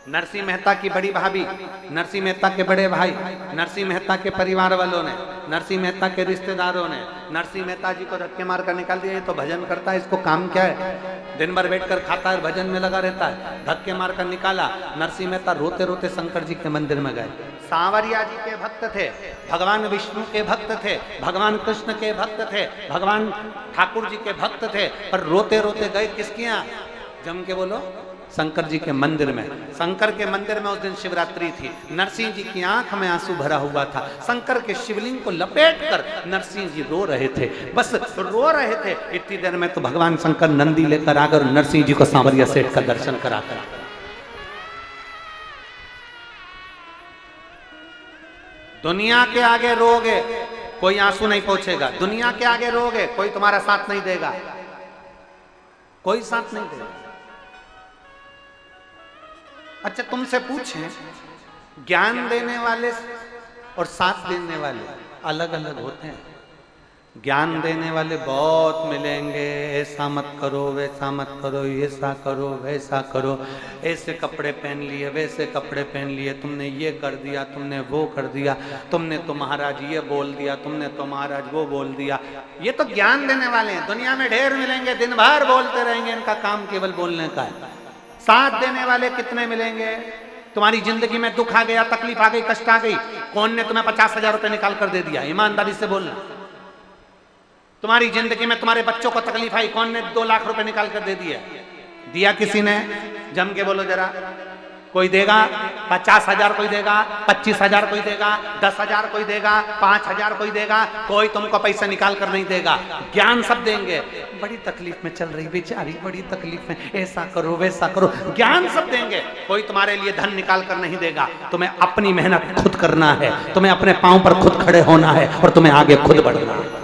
नरसिंह मेहता की बड़ी भाभी, नरसिंह मेहता के बड़े भाई, नरसिंह मेहता के परिवार वालों ने, नरसिंह मेहता के रिश्तेदारों ने नरसिंह मेहता जी को धक्के मार कर निकाल दिया। ये तो भजन करता है, इसको काम क्या है, दिन भर बैठकर खाता है, भजन में लगा रहता है। धक्के मार कर निकाला। नरसिंह मेहता रोते रोते शंकर जी के मंदिर में गए। सांवरिया जी के भक्त थे, भगवान विष्णु के भक्त थे, भगवान कृष्ण के भक्त थे, भगवान ठाकुर जी के भक्त थे, पर रोते रोते गए किसके यहाँ? जम के बोलो, शंकर जी के मंदिर में। शंकर के मंदिर में उस दिन शिवरात्रि थी। नरसिंह जी की आंख में आंसू भरा हुआ था। शंकर के शिवलिंग को लपेट कर नरसिंह जी रो रहे थे, बस रो रहे थे। इतनी देर में तो भगवान शंकर नंदी लेकर आकर नरसिंह जी को सांवरिया सेठ का दर्शन कराकर, दुनिया के आगे रोगे कोई आंसू नहीं पहुंचेगा, दुनिया के आगे रोगे कोई तुम्हारा साथ नहीं देगा, कोई साथ नहीं देगा। अच्छा तुमसे पूछें, ज्ञान देने वाले और साथ देने वाले अलग अलग होते हैं। ज्ञान देने वाले बहुत मिलेंगे, ऐसा मत करो, वैसा मत करो, ऐसा करो, वैसा करो, ऐसे कपड़े पहन लिए, वैसे कपड़े पहन लिए, तुमने ये कर दिया, तुमने वो कर दिया, तुमने तो महाराज ये बोल दिया, तुमने तो महाराज वो बोल दिया। ये तो ज्ञान देने वाले हैं। दुनिया में ढेर मिलेंगे, दिन भर बोलते रहेंगे, इनका काम केवल बोलने का है। साथ देने वाले कितने मिलेंगे? तुम्हारी जिंदगी में दुख आ गया, तकलीफ आ गई, कष्ट आ गई, कौन ने तुम्हें 50,000 रुपए निकाल कर दे दिया? ईमानदारी से बोलना। तुम्हारी जिंदगी में तुम्हारे बच्चों को तकलीफ आई, कौन ने 2 लाख रुपए निकाल कर दे दिया? दिया किसी ने? जम के बोलो जरा। कोई देगा? 50,000 कोई देगा, 25,000 कोई देगा, 10,000 कोई देगा, 5,000 कोई देगा, कोई तुमको पैसा निकाल कर नहीं देगा। ज्ञान सब देंगे। बड़ी तकलीफ में चल रही बेचारी, बड़ी तकलीफ में, ऐसा करो वैसा करो, ज्ञान सब देंगे। कोई तुम्हारे लिए धन निकाल कर नहीं देगा। तुम्हें अपनी मेहनत खुद करना है, तुम्हें अपने पांव पर खुद खड़े होना है और तुम्हें आगे खुद बढ़ना है।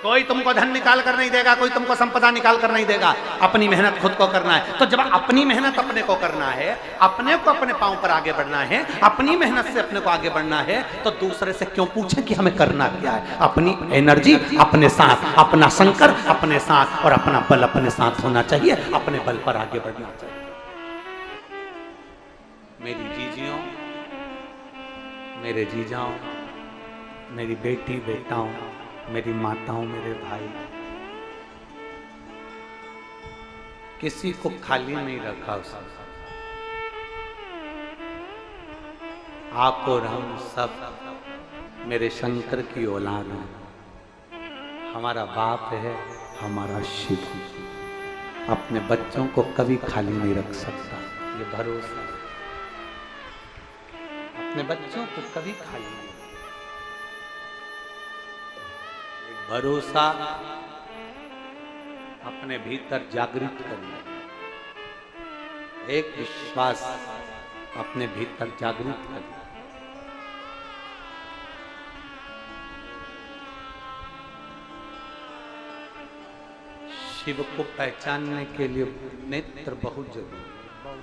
कोई तुमको धन निकाल कर नहीं देगा, कोई तुमको संपदा निकाल कर नहीं देगा। अपनी मेहनत खुद को करना है। तो जब अपनी मेहनत अपने को करना है, अपने को अपने पांव पर आगे बढ़ना है, अपनी मेहनत से अपने को आगे बढ़ना है, तो दूसरे से क्यों पूछें कि हमें करना क्या है? अपनी एनर्जी अपने साथ, अपना शंकर अपने साथ और अपना बल अपने साथ होना चाहिए। अपने बल पर आगे बढ़ना चाहिए। मेरी जीजियों, मेरे जीजाओं, मेरी बेटी बेटाओं, मेरी माताओं, मेरे भाई, किसी को खाली नहीं रखा उसने। आप और हम सब मेरे शंकर की औलाद हैं। हमारा बाप है हमारा शिव, अपने बच्चों को कभी खाली नहीं रख सकता। ये भरोसा, अपने बच्चों को कभी खाली नहीं, एक भरोसा अपने भीतर जागृत करना, एक विश्वास अपने भीतर जागृत करना। शिव को पहचानने के लिए नेत्र बहुत जरूरी है,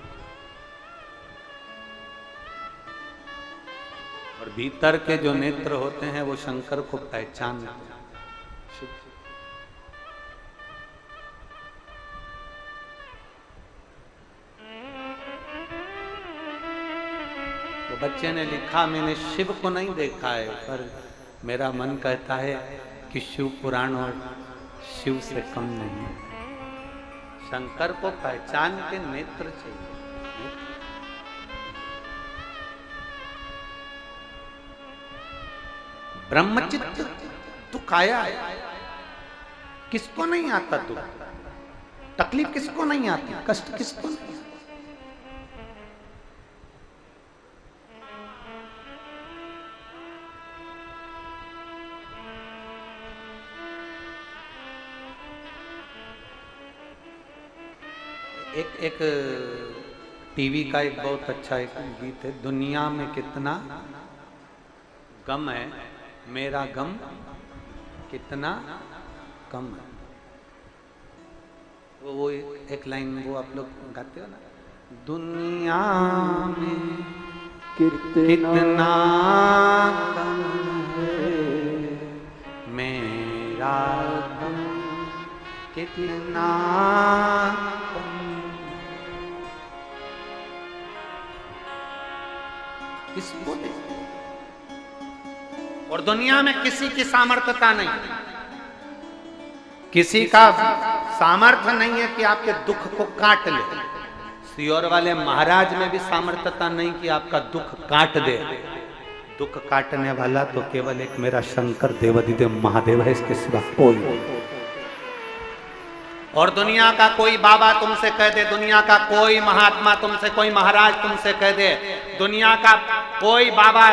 और भीतर के जो नेत्र होते हैं वो शंकर को पहचानते हैं। तो बच्चे ने लिखा, मैंने शिव को नहीं देखा है, पर मेरा मन कहता है कि शिव पुराण और शिव से कम नहीं है। शंकर को पहचान के नेत्र चाहिए। ब्रह्मचित्त दुख आया है, किसको नहीं आता दुख? तकलीफ किसको नहीं आती? कष्ट किसको नहीं? एक टीवी का एक बहुत अच्छा एक गीत है, दुनिया में कितना गम है, मेरा गम कितना कम है। वो एक लाइन वो आप लोग गाते हो ना, दुनिया में कितना कम है, मेरा गम कितना कम। किसको नहीं? और दुनिया में किसी की सामर्थ्यता नहीं, किसी का सामर्थ्य नहीं है कि आपके दुख को काट ले। सियोर वाले महाराज में भी सामर्थ्यता नहीं कि आपका दुख काट दे। दुख काटने वाला तो केवल एक मेरा शंकर देवाधिदेव महादेव है, इसके सिवा कोई। और दुनिया का कोई बाबा तुमसे कह दे, दुनिया का कोई महात्मा तुमसे, कोई महाराज तुमसे कह दे, दुनिया का कोई बाबा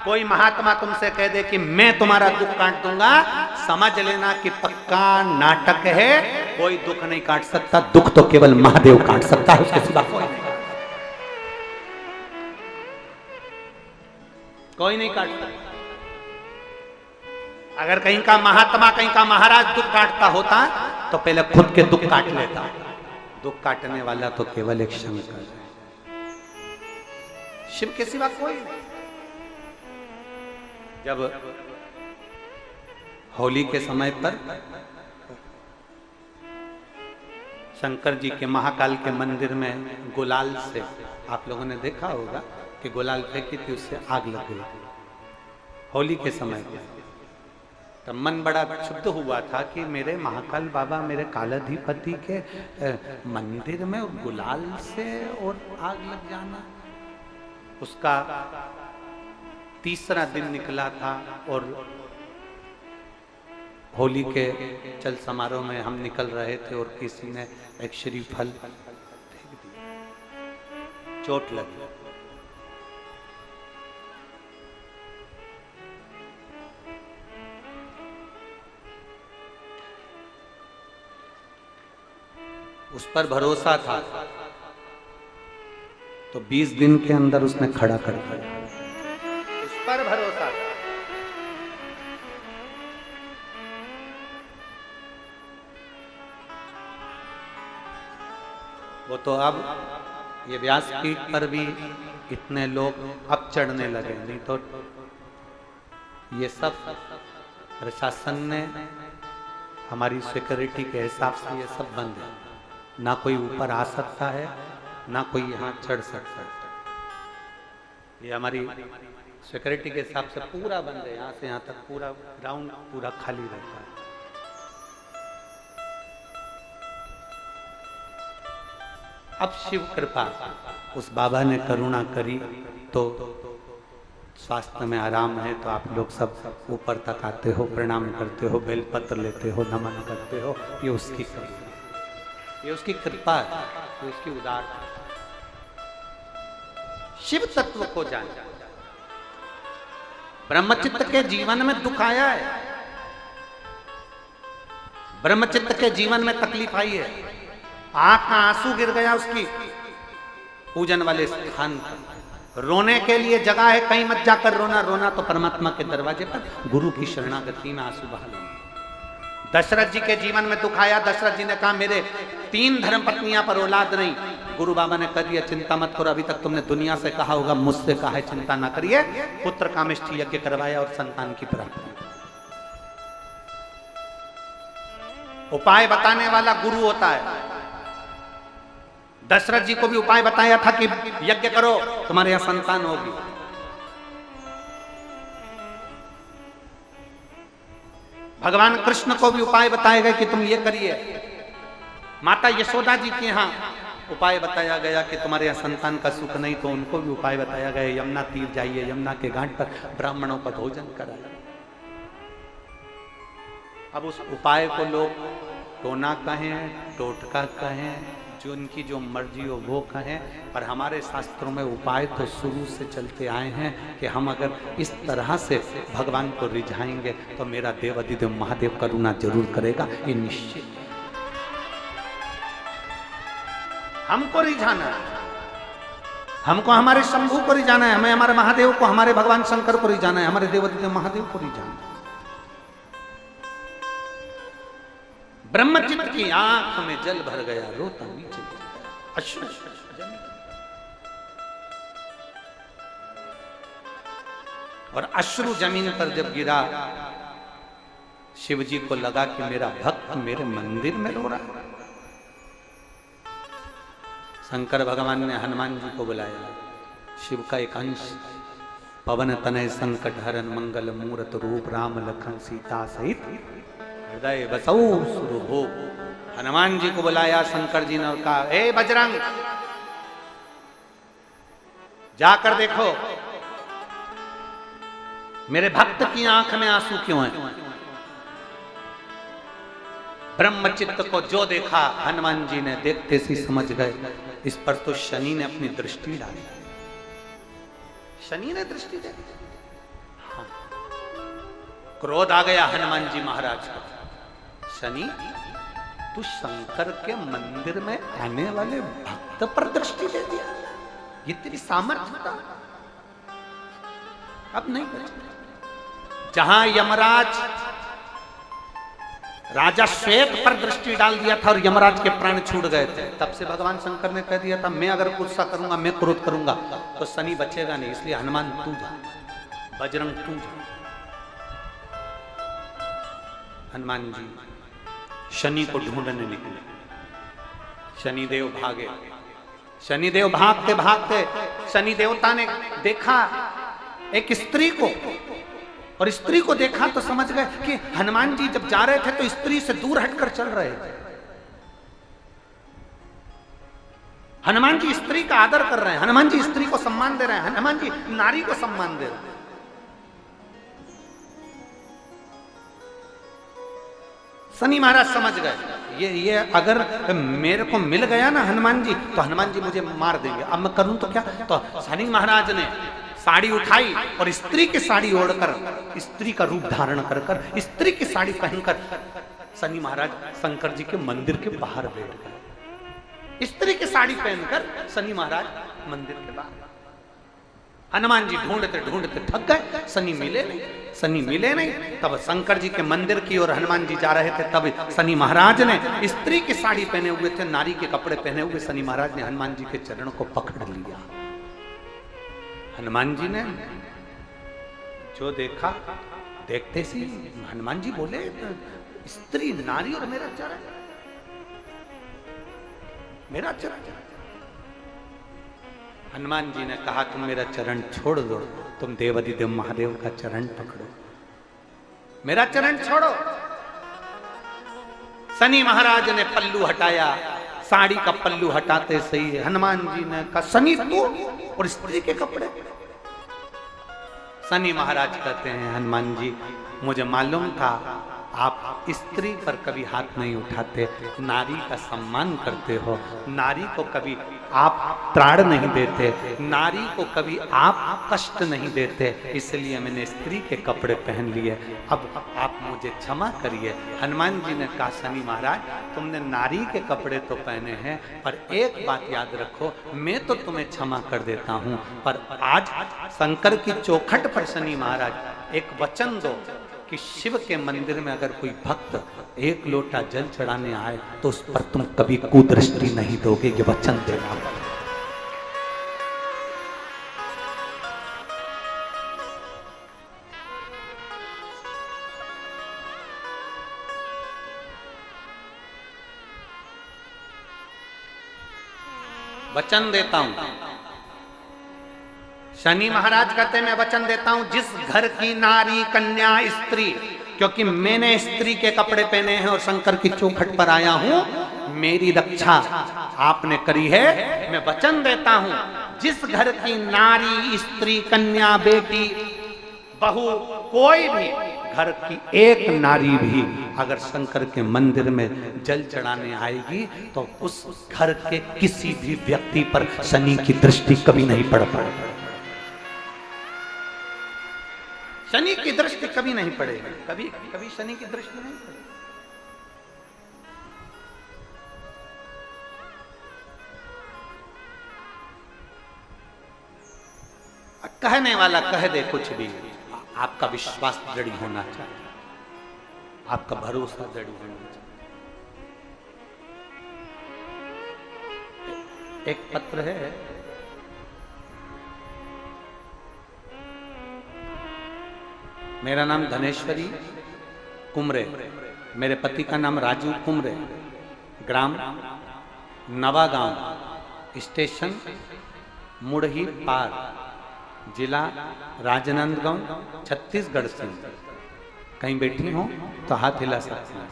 कोई महात्मा तुमसे कह दे कि मैं तुम्हारा दुख काट दूंगा, समझ लेना कि पक्का नाटक है। कोई दुख नहीं काट सकता, दुख तो केवल महादेव काट सकता है, उसके सिवा कोई नहीं काट सकता। अगर कहीं का महात्मा कहीं का महाराज दुख काटता होता तो पहले खुद के दुख काट लेता। दुख काटने वाला तो केवल एक शंकर है, शिव के सिवा कोई नहीं। जब होली के समय पर शंकर जी के महाकाल के मंदिर में गुलाल से, आप लोगों ने देखा होगा कि गुलाल फेंकी थी, उससे आग लग गई थी होली के समय पर। तब मन बड़ा क्षुब्ध हुआ था कि मेरे महाकाल बाबा, मेरे कालाधिपति के मंदिर में गुलाल से और आग लग जाना। उसका तीसरा दिन निकला था और होली के चल समारोह में हम निकल रहे थे और किसी ने एक श्रीफल फेंक दिया, चोट लगी। उस पर भरोसा था तो 20 दिन के अंदर उसने खड़ा कर दिया। उस पर भरोसा था। वो तो अब ये व्यासपीठ पर भी इतने लोग अब चढ़ने लगे, नहीं तो ये सब प्रशासन ने हमारी सिक्योरिटी के हिसाब से ये सब बंद है। ना कोई ऊपर आ सकता है, ना कोई यहाँ चढ़ सकता है। ये हमारी सिक्योरिटी के हिसाब से पूरा बंद है, यहाँ से यहाँ तक पूरा ग्राउंड पूरा खाली रहता है। अब शिव कृपा, उस बाबा ने करुणा करी तो स्वास्थ्य में आराम है, तो आप लोग सब ऊपर तक आते हो, प्रणाम करते हो, बेलपत्र लेते हो, नमन करते हो, ये उसकी करुणा। ये उसकी कृपा है, ये उसकी उदारता। शिव तत्व को जान। ब्रह्मचित्त के जीवन में दुख आया है, ब्रह्मचित्त के जीवन में तकलीफ आई है, आंख का आंसू गिर गया उसकी पूजन वाले स्थान पर। रोने के लिए जगह है, कहीं मत जाकर रोना, रोना तो परमात्मा के दरवाजे पर गुरु की शरणागति में आंसू बहा लो। दशरथ जी के जीवन में दुख आया, दशरथ जी ने कहा मेरे 3 धर्मपत्नियां पर औलाद नहीं। गुरु बाबा ने कह दिया चिंता मत करो, अभी तक तुमने दुनिया से कहा होगा, मुझसे कहा है चिंता ना करिए। पुत्र कामेष्ठी यज्ञ करवाया और संतान की प्राप्ति। उपाय बताने वाला गुरु होता है। दशरथ जी को भी उपाय बताया था कि यज्ञ करो, तुम्हारे यहां संतान होगी। भगवान कृष्ण को भी उपाय बताए गए कि तुम ये करिए। माता यशोदा जी के यहां उपाय बताया गया कि तुम्हारे यहां संतान का सुख नहीं, तो उनको भी उपाय बताया गया, यमुना तीर जाइए, यमुना के घाट पर ब्राह्मणों का भोजन कराइए। अब उस उपाय को लोग टोना कहें, टोटका कहें, जो उनकी जो मर्जी हो वो कहें, पर हमारे शास्त्रों में उपाय तो शुरू से चलते आए हैं कि हम अगर इस तरह से भगवान को रिझाएंगे तो मेरा देव अधिदेव महादेव करुणा जरूर करेगा, ये निश्चित। हमको रिझाना है, हमको हमारे शंभू को रिझाना है, हमें हमारे महादेव को, हमारे भगवान शंकर को रिझाना है, हमारे देव अधिदेव महादेव को रिझाना है। ब्रह्मचित्त की आंख में जल भर गया, रोता नीचे अश्रु जमीन। और अश्रु जमीन पर जब गिरा, शिव जी को लगा कि मेरा भक्त मेरे मंदिर में रो रहा है। शंकर भगवान ने हनुमान जी को बुलाया। शिव का एक अंश, पवन तनय संकट हरन मंगल मूर्त रूप राम लखन सीता सहित हृदय बसौ सुरभोग। हनुमान जी को बुलाया शंकर जी ने और कहा, ए बजरंग, जाकर देखो मेरे भक्त की आंख में आंसू क्यों है। ब्रह्मचित्त को जो देखा, हनुमान जी ने देखते ही समझ गए, इस पर तो शनि ने अपनी दृष्टि डाली। शनि ने दृष्टि डाली। हाँ। क्रोध आ गया हनुमान जी महाराज को। शनि, तू शंकर के मंदिर में आने वाले भक्त पर दृष्टि दे दिया, ये तेरी सामर्थ्य था। अब नहीं बचा। जहां यमराज राजा श्वेत पर दृष्टि डाल दिया था और यमराज के प्राण छूट गए थे, तब से भगवान शंकर ने कह दिया था, मैं अगर गुस्सा करूंगा, मैं क्रोध करूंगा तो शनि बचेगा नहीं, इसलिए हनुमान तू जा, बजरंग तू जा। हनुमान जी शनि को ढूंढने निकले। शनिदेव भागे। शनिदेव भागते भागते शनि देवता ने देखा एक स्त्री को, और स्त्री को देखा तो समझ गए कि हनुमान जी जब जा रहे थे तो स्त्री से दूर हटकर चल रहे थे। हनुमान जी स्त्री का आदर कर रहे हैं, हनुमान जी स्त्री को सम्मान दे रहे हैं, हनुमान जी नारी को सम्मान दे रहे हैं। शनि महाराज समझ गए, ये अगर मेरे को मिल गया ना हनुमान जी, तो हनुमान जी मुझे मार देंगे, अब मैं करूं तो क्या। तो शनि महाराज ने साड़ी उठाई और स्त्री की साड़ी ओढ़कर, स्त्री का रूप धारण कर कर, स्त्री की साड़ी पहनकर शनि महाराज शंकर जी के मंदिर के बाहर बैठ गए। स्त्री की साड़ी पहनकर शनि महाराज मंदिर के बाहर। हनुमान जी ढूंढते ढूंढते थक गए, शनि मिले नहीं, शनि मिले नहीं। तब शंकर जी के मंदिर की ओर हनुमान जी जा रहे थे, तब शनि महाराज ने, स्त्री की साड़ी पहने हुए थे, नारी के कपड़े पहने हुए शनि महाराज ने हनुमान जी के चरण को पकड़ लिया। हनुमान जी ने जो देखा, देखते सी हनुमान जी बोले, स्त्री, नारी और मेरा चरण, मेरा चरण। हनुमान जी ने कहा, तुम मेरा चरण छोड़ दो, तुम देव अधिदेव महादेव का चरण पकड़ो, मेरा चरण छोड़ो। शनि महाराज ने पल्लू हटाया, साड़ी का पल्लू हटाते सही हनुमान जी ने कहा, शनि तू और स्त्री के कपड़े। शनि महाराज कहते हैं, हनुमान जी मुझे मालूम था आप स्त्री पर कभी हाथ नहीं उठाते, नारी का सम्मान करते हो, नारी को कभी आप त्राण नहीं देते, नारी को कभी आप कष्ट नहीं देते, इसलिए मैंने स्त्री के कपड़े पहन लिए। अब आप मुझे क्षमा करिए। हनुमान जी ने कहा, शनि महाराज तुमने नारी के कपड़े तो पहने हैं, पर एक बात याद रखो, मैं तो तुम्हें क्षमा कर देता हूं, पर आज शंकर की चौखट पर शनि महाराज एक वचन दो कि शिव के मंदिर में अगर कोई भक्त एक लोटा जल चढ़ाने आए तो उस पर तुम कभी कुदृष्टि नहीं दोगे, ये वचन देना। वचन देता हूं, शनि महाराज कहते हैं मैं वचन देता हूं, जिस घर की नारी कन्या स्त्री, क्योंकि मैंने स्त्री के कपड़े पहने हैं और शंकर की चौखट पर आया हूं, मेरी रक्षा आपने करी है, मैं वचन देता हूं, जिस घर की नारी स्त्री कन्या बेटी बहू कोई भी घर की एक नारी भी अगर शंकर के मंदिर में जल चढ़ाने आएगी तो उस घर के किसी भी व्यक्ति पर शनि की दृष्टि कभी नहीं पड़ पाएगी, शनि की दृष्टि कभी नहीं पड़ेगी, कभी कभी शनि की दृष्टि नहीं पड़ेगी। कहने वाला कह दे कुछ भी, आपका विश्वास दृढ़ होना चाहिए, आपका भरोसा दृढ़ होना चाहिए। एक पत्र है, मेरा नाम धनेश्वरी कुमरे, मेरे पति का नाम राजू कुमरे, ग्राम नवागांव, स्टेशन मुड़ही पार, जिला राजनांदगांव, छत्तीसगढ़ से। कहीं बैठी हो तो हाथ हिला सकती हैं।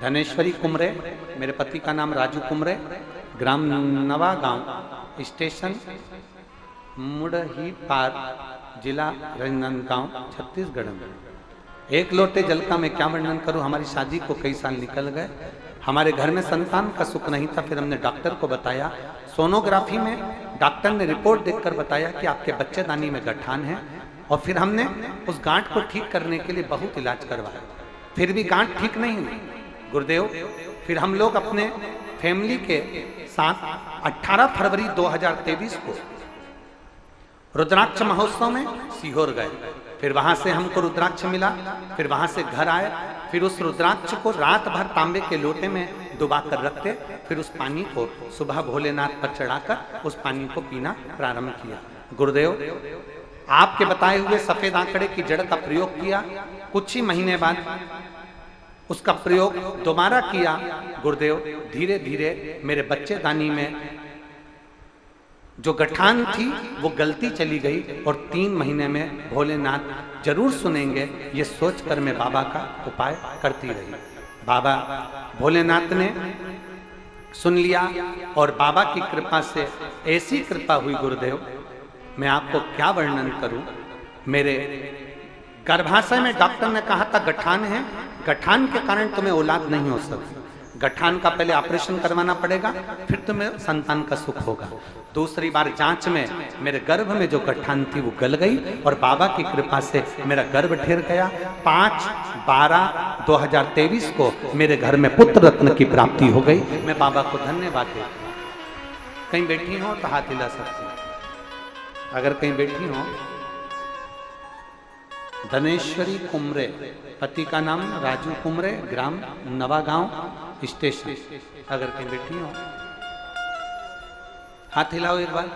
धनेश्वरी कुमरे, मेरे पति का नाम राजू कुमरे, ग्राम नवागांव, स्टेशन मुड़ही पार, जिला राजनांदगांव, छत्तीसगढ़ में। एक लोटे जल का मैं क्या वर्णन करूं, हमारी शादी को कई साल निकल गए, हमारे घर में संतान का सुख नहीं था, फिर हमने डॉक्टर को बताया, सोनोग्राफी में डॉक्टर ने रिपोर्ट देखकर बताया कि आपके बच्चेदानी में गठान है, और फिर हमने उस गांठ को ठीक करने के लिए बहुत इलाज करवाया, फिर भी गांठ ठीक नहीं हुई गुरुदेव। फिर हम लोग अपने फैमिली के साथ 18 फरवरी 2023 को रुद्राक्ष महोत्सव में सीहोर गए, फिर वहां से हमको रुद्राक्ष मिला, फिर वहां से घर आए, फिर उस रुद्राक्ष को रात भर तांबे के लोटे में डुबा कर रखते, फिर उस पानी को सुबह भोलेनाथ पर चढ़ाकर उस पानी को पीना प्रारंभ किया। गुरुदेव आपके बताए हुए सफेद आंकड़े की जड़ का प्रयोग किया, कुछ ही महीने बाद उसका प्रयोग दोबारा किया। गुरुदेव धीरे धीरे मेरे बच्चेदानी में जो गठान थी वो गलती चली गई, और 3 महीने में भोलेनाथ जरूर सुनेंगे ये सोचकर मैं बाबा का उपाय करती रही। बाबा भोलेनाथ ने सुन लिया, और बाबा की कृपा से ऐसी कृपा हुई गुरुदेव, मैं आपको क्या वर्णन करूं। मेरे गर्भाशय में डॉक्टर ने कहा था गठान है, गठान के कारण तुम्हें औलाद नहीं हो सकती, गठान का पहले ऑपरेशन करवाना पड़ेगा, फिर तुम्हें संतान का सुख होगा। दूसरी बार जांच में मेरे गर्भ में जो गठान थी वो गल गई, और बाबा की कृपा से मेरा गर्भ ढेर गया। 5/12/2023 को मेरे घर में पुत्र रत्न की प्राप्ति हो गई। मैं बाबा को धन्यवाद देता हूं। कहीं बैठी हो तो हाथ हिला सकती हो, अगर कहीं बैठी हो। धनेश्वरी कुमरे, पति का नाम राजू कुमरे, ग्राम नवागांव, स्टेशन, अगर कहीं बैठी हो हाथ हिलाओ एक बार।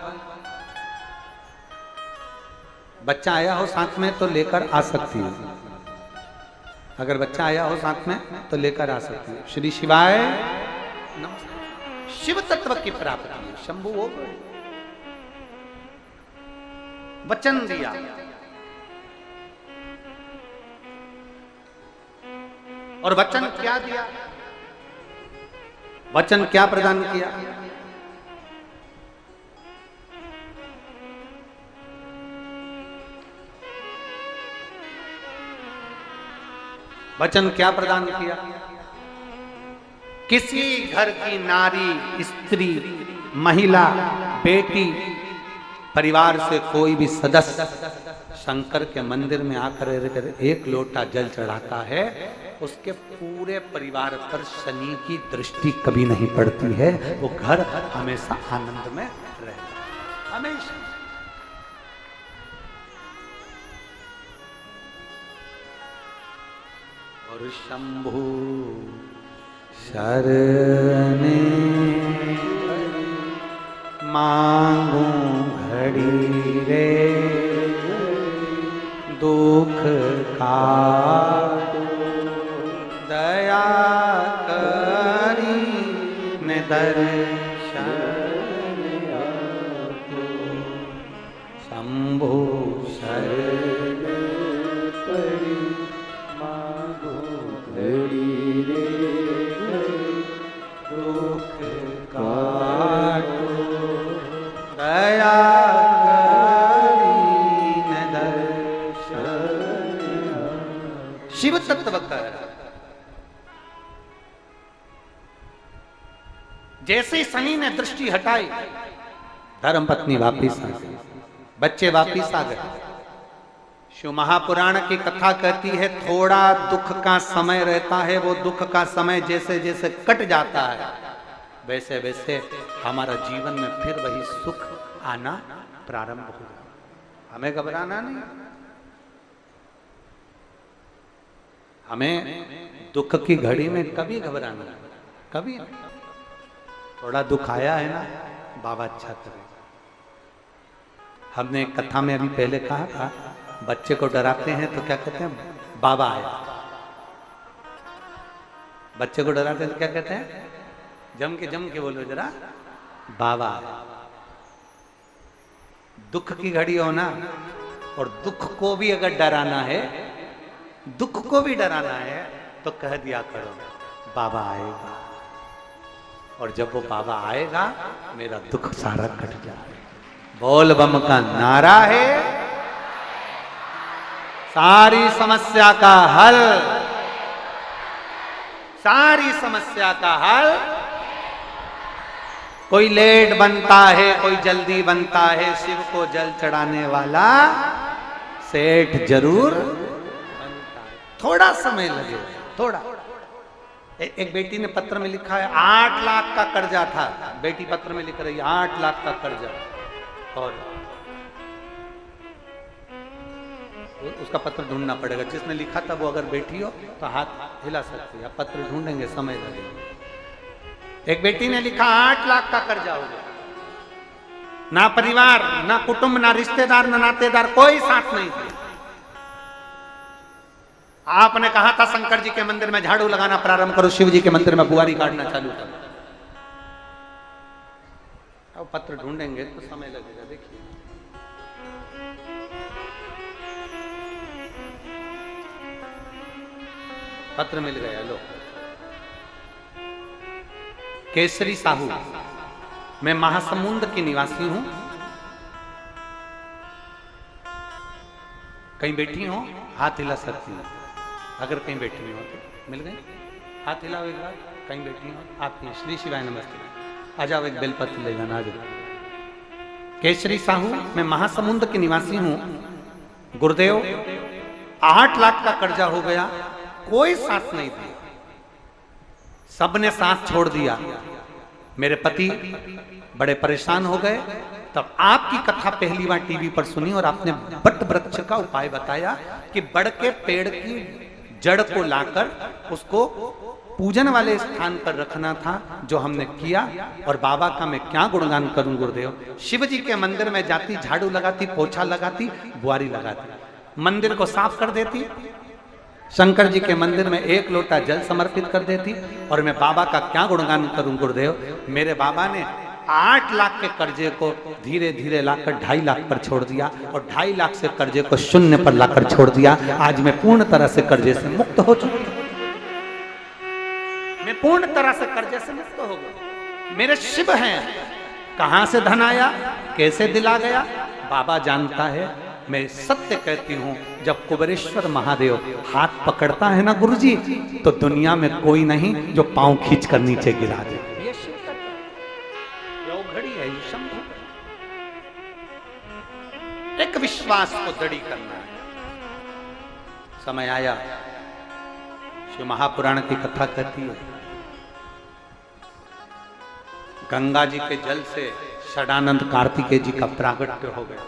बच्चा आया हो साथ में तो लेकर आ सकती हो, अगर बच्चा आया हो साथ में तो लेकर आ सकती हो। श्री शिवाय नमस्ते। शिव तत्व की प्राप्ति शंभु हो गए, वचन दिया, और वचन क्या दिया, वचन क्या प्रदान किया। वचन क्या प्रदान किया? किसी घर की नारी, स्त्री, महिला, बेटी, परिवार से कोई भी सदस्य शंकर के मंदिर में आकर एक लोटा जल चढ़ाता है, उसके पूरे परिवार पर शनि की दृष्टि कभी नहीं पड़ती है। वो घर हमेशा आनंद में रहता है, हमेशा। और शंभु शरणे मांगू घड़ी रे दुख का दया करी ने दर्शन शंभु शरण पड़ी मांगो घड़ी रे दुख काटो दया करी ने दर्शन। शिव तत्व कर जैसे ही शनि ने दृष्टि हटाई, धर्म पत्नी वापिस आ गई, बच्चे वापिस आ गए। शिव महापुराण की कथा कहती है थोड़ा दुख का समय रहता है, वो दुख का समय जैसे जैसे कट जाता है वैसे वैसे हमारा जीवन में फिर वही सुख आना प्रारंभ हो जाता। हमें घबराना नहीं, हमें दुख की घड़ी में कभी घबराना, कभी नहीं। थोड़ा दुख आया है ना, बाबा अच्छा करे। हमने एक कथा में अभी पहले कहा था, बच्चे को डराते हैं तो क्या कहते हैं? बाबा आया। बच्चे को डराते हैं तो क्या कहते हैं? जम के बोलो जरा, बाबा आया। दुख की घड़ी हो ना, और दुख को भी अगर डराना है, दुख को भी डराना है तो कह दिया करो बाबा आएगा, और जब वो बाबा आएगा मेरा दुख सारा कट जाएगा। बोल बम का नारा है सारी समस्या का हल, सारी समस्या का हल। कोई लेट बनता है, कोई जल्दी बनता है, शिव को जल चढ़ाने वाला सेठ जरूर बनता है। थोड़ा समय लगेगा, थोड़ा। एक बेटी ने पत्र में लिखा है 8 लाख का कर्जा था, बेटी पत्र में लिख रही है 8 लाख का कर्जा, और उसका पत्र ढूंढना पड़ेगा। जिसने लिखा था वो अगर बैठी हो तो हाथ हिला सकती है, पत्र ढूंढेंगे, समय लगेगा। एक बेटी ने लिखा 8 लाख का कर्जा हो गया, ना परिवार, ना कुटुंब, ना रिश्तेदार, ना नातेदार, कोई साथ नहीं थे। आपने कहा था शंकर जी के मंदिर में झाड़ू लगाना प्रारंभ करो, शिव जी के मंदिर में बुआरी काटना चालू करो। अब पत्र ढूंढेंगे तो समय लगेगा। देखिए पत्र मिल गया। लो, केसरी साहू, मैं महासमुंद की निवासी हूं। कहीं बैठी हो हाथ हिला सकती हूं, अगर कहीं बैठी हो तो मिल गई, हाथ हिलाओ एक बार। कहीं बैठी हो आप नहीं। श्री शिवाय नमस्ते। आ जाओ, एक बेलपत्र ले जाना। आ जाओ। केसरी साहू, मैं महासमुंद की निवासी हूं। गुरुदेव, 8 लाख का कर्जा हो गया, कोई साथ नहीं दिया, सबने साथ छोड़ दिया। मेरे पति बड़े परेशान हो गए। तब आपकी कथा पहली बार टीवी पर सुनी और आपने बट वृक्ष का उपाय बताया कि बड़ के पेड़ की जड़ को लाकर उसको पूजन वाले स्थान पर रखना था, जो हमने किया। और बाबा का मैं क्या गुणगान करूं गुरुदेव। शिव जी के मंदिर में जाती, झाड़ू लगाती, पोछा लगाती, बुआरी लगाती, मंदिर को साफ कर देती, शंकर जी के मंदिर में 1 लोटा जल समर्पित कर देती। और मैं बाबा का क्या गुणगान करूं गुरुदेव। मेरे बाबा ने 8 लाख के कर्जे को धीरे धीरे लाकर 2.5 लाख पर छोड़ दिया, और 2.5 लाख से कर्जे को 0 पर लाकर छोड़ दिया। आज मैं पूर्ण तरह से कर्जे से मुक्त हो चुका हूं। मैं पूर्ण तरह से कर्जे से मुक्त हो गया। मेरे शिव हैं। कहां से धन आया, कैसे दिला गया, बाबा जानता है। मैं सत्य कहती हूं, जब कुबेरेश्वर महादेव हाथ पकड़ता है ना गुरुजी, तो दुनिया में कोई नहीं जो पांव खींचकर नीचे गिरा दे। ये शिव तत्व, ये घड़ी है, ये शंभु। एक विश्वास को दृढ़ करना है। समय आया, शिव महापुराण की कथा कहती है, गंगा जी के जल से षडानंद कार्तिकेय जी का प्रागट्य हो गया।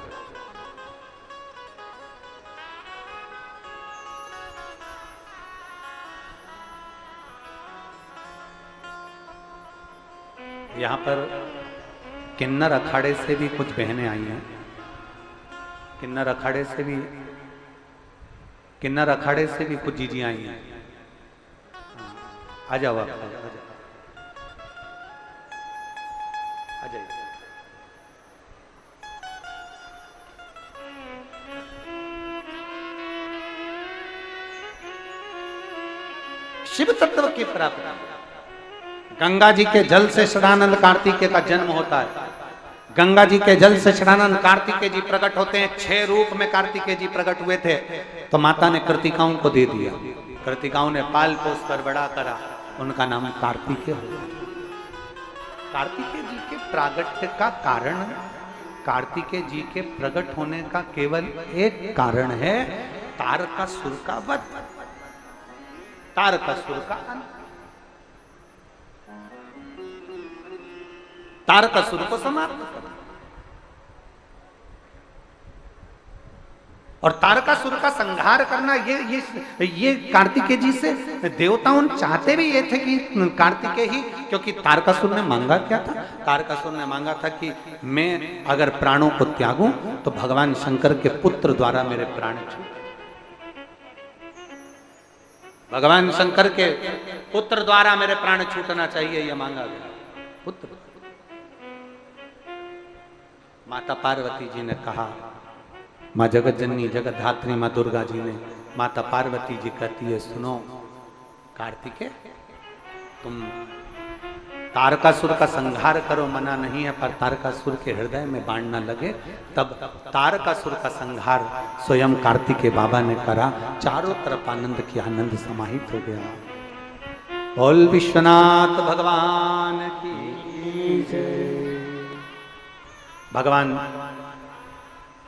यहां पर किन्नर अखाड़े से भी कुछ बहनें आई हैं। किन्नर अखाड़े से भी कुछ जीजी आई हैं। आ जाओ, आप आ जाइए। शिव तत्व की प्राप्ति, गंगा जी के जल से षडानंद कार्तिकेय का जन्म होता है। गंगा जी के जल से षडानंद कार्तिकेय जी प्रकट होते हैं। 6 रूप में कार्तिकेय जी प्रकट हुए थे, तो माता ने कृतिकाओं को दे दिया। कृतिकाओं ने पाल पोस कर बड़ा करा, उनका नाम कार्तिकेय हो। कार्तिकेय जी के प्रागट्य का कारण, कार्तिकेय जी के प्रकट होने का केवल एक कारण है, तारकासुर का वध, तारकासुर का अंत। तारकासुर को समाप्त करना। और तारकासुर का संहार करना, ये कार्तिकेय जी से देवताओं चाहते भी ये थे कि कार्तिकेय ही, क्योंकि तारकासुर ने मांगा क्या था? तारकासुर ने मांगा था कि मैं अगर प्राणों को त्यागूं तो भगवान शंकर के पुत्र द्वारा मेरे प्राण छूटे। भगवान शंकर के पुत्र द्वारा मेरे प्राण छूटना चाहिए, यह मांगा गया। पुत्र, माता पार्वती जी ने कहा, माँ जगत जननी जगत धात्री माँ दुर्गा जी ने, माता पार्वती जी कहती है, सुनो कार्तिकेय, तुम तारकासुर का संहार करो, मना नहीं है, पर तारकासुर के हृदय में बाण न लगे। तब तारकासुर का संहार स्वयं कार्तिकेय बाबा ने करा। चारों तरफ आनंद की आनंद समाहित हो गया। बोल विश्वनाथ भगवान की जय। भगवान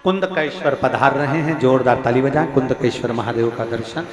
कुंदकेश्वर पधार रहे हैं। जोरदार ताली बजाएं, कुंदकेश्वर महादेव का दर्शन।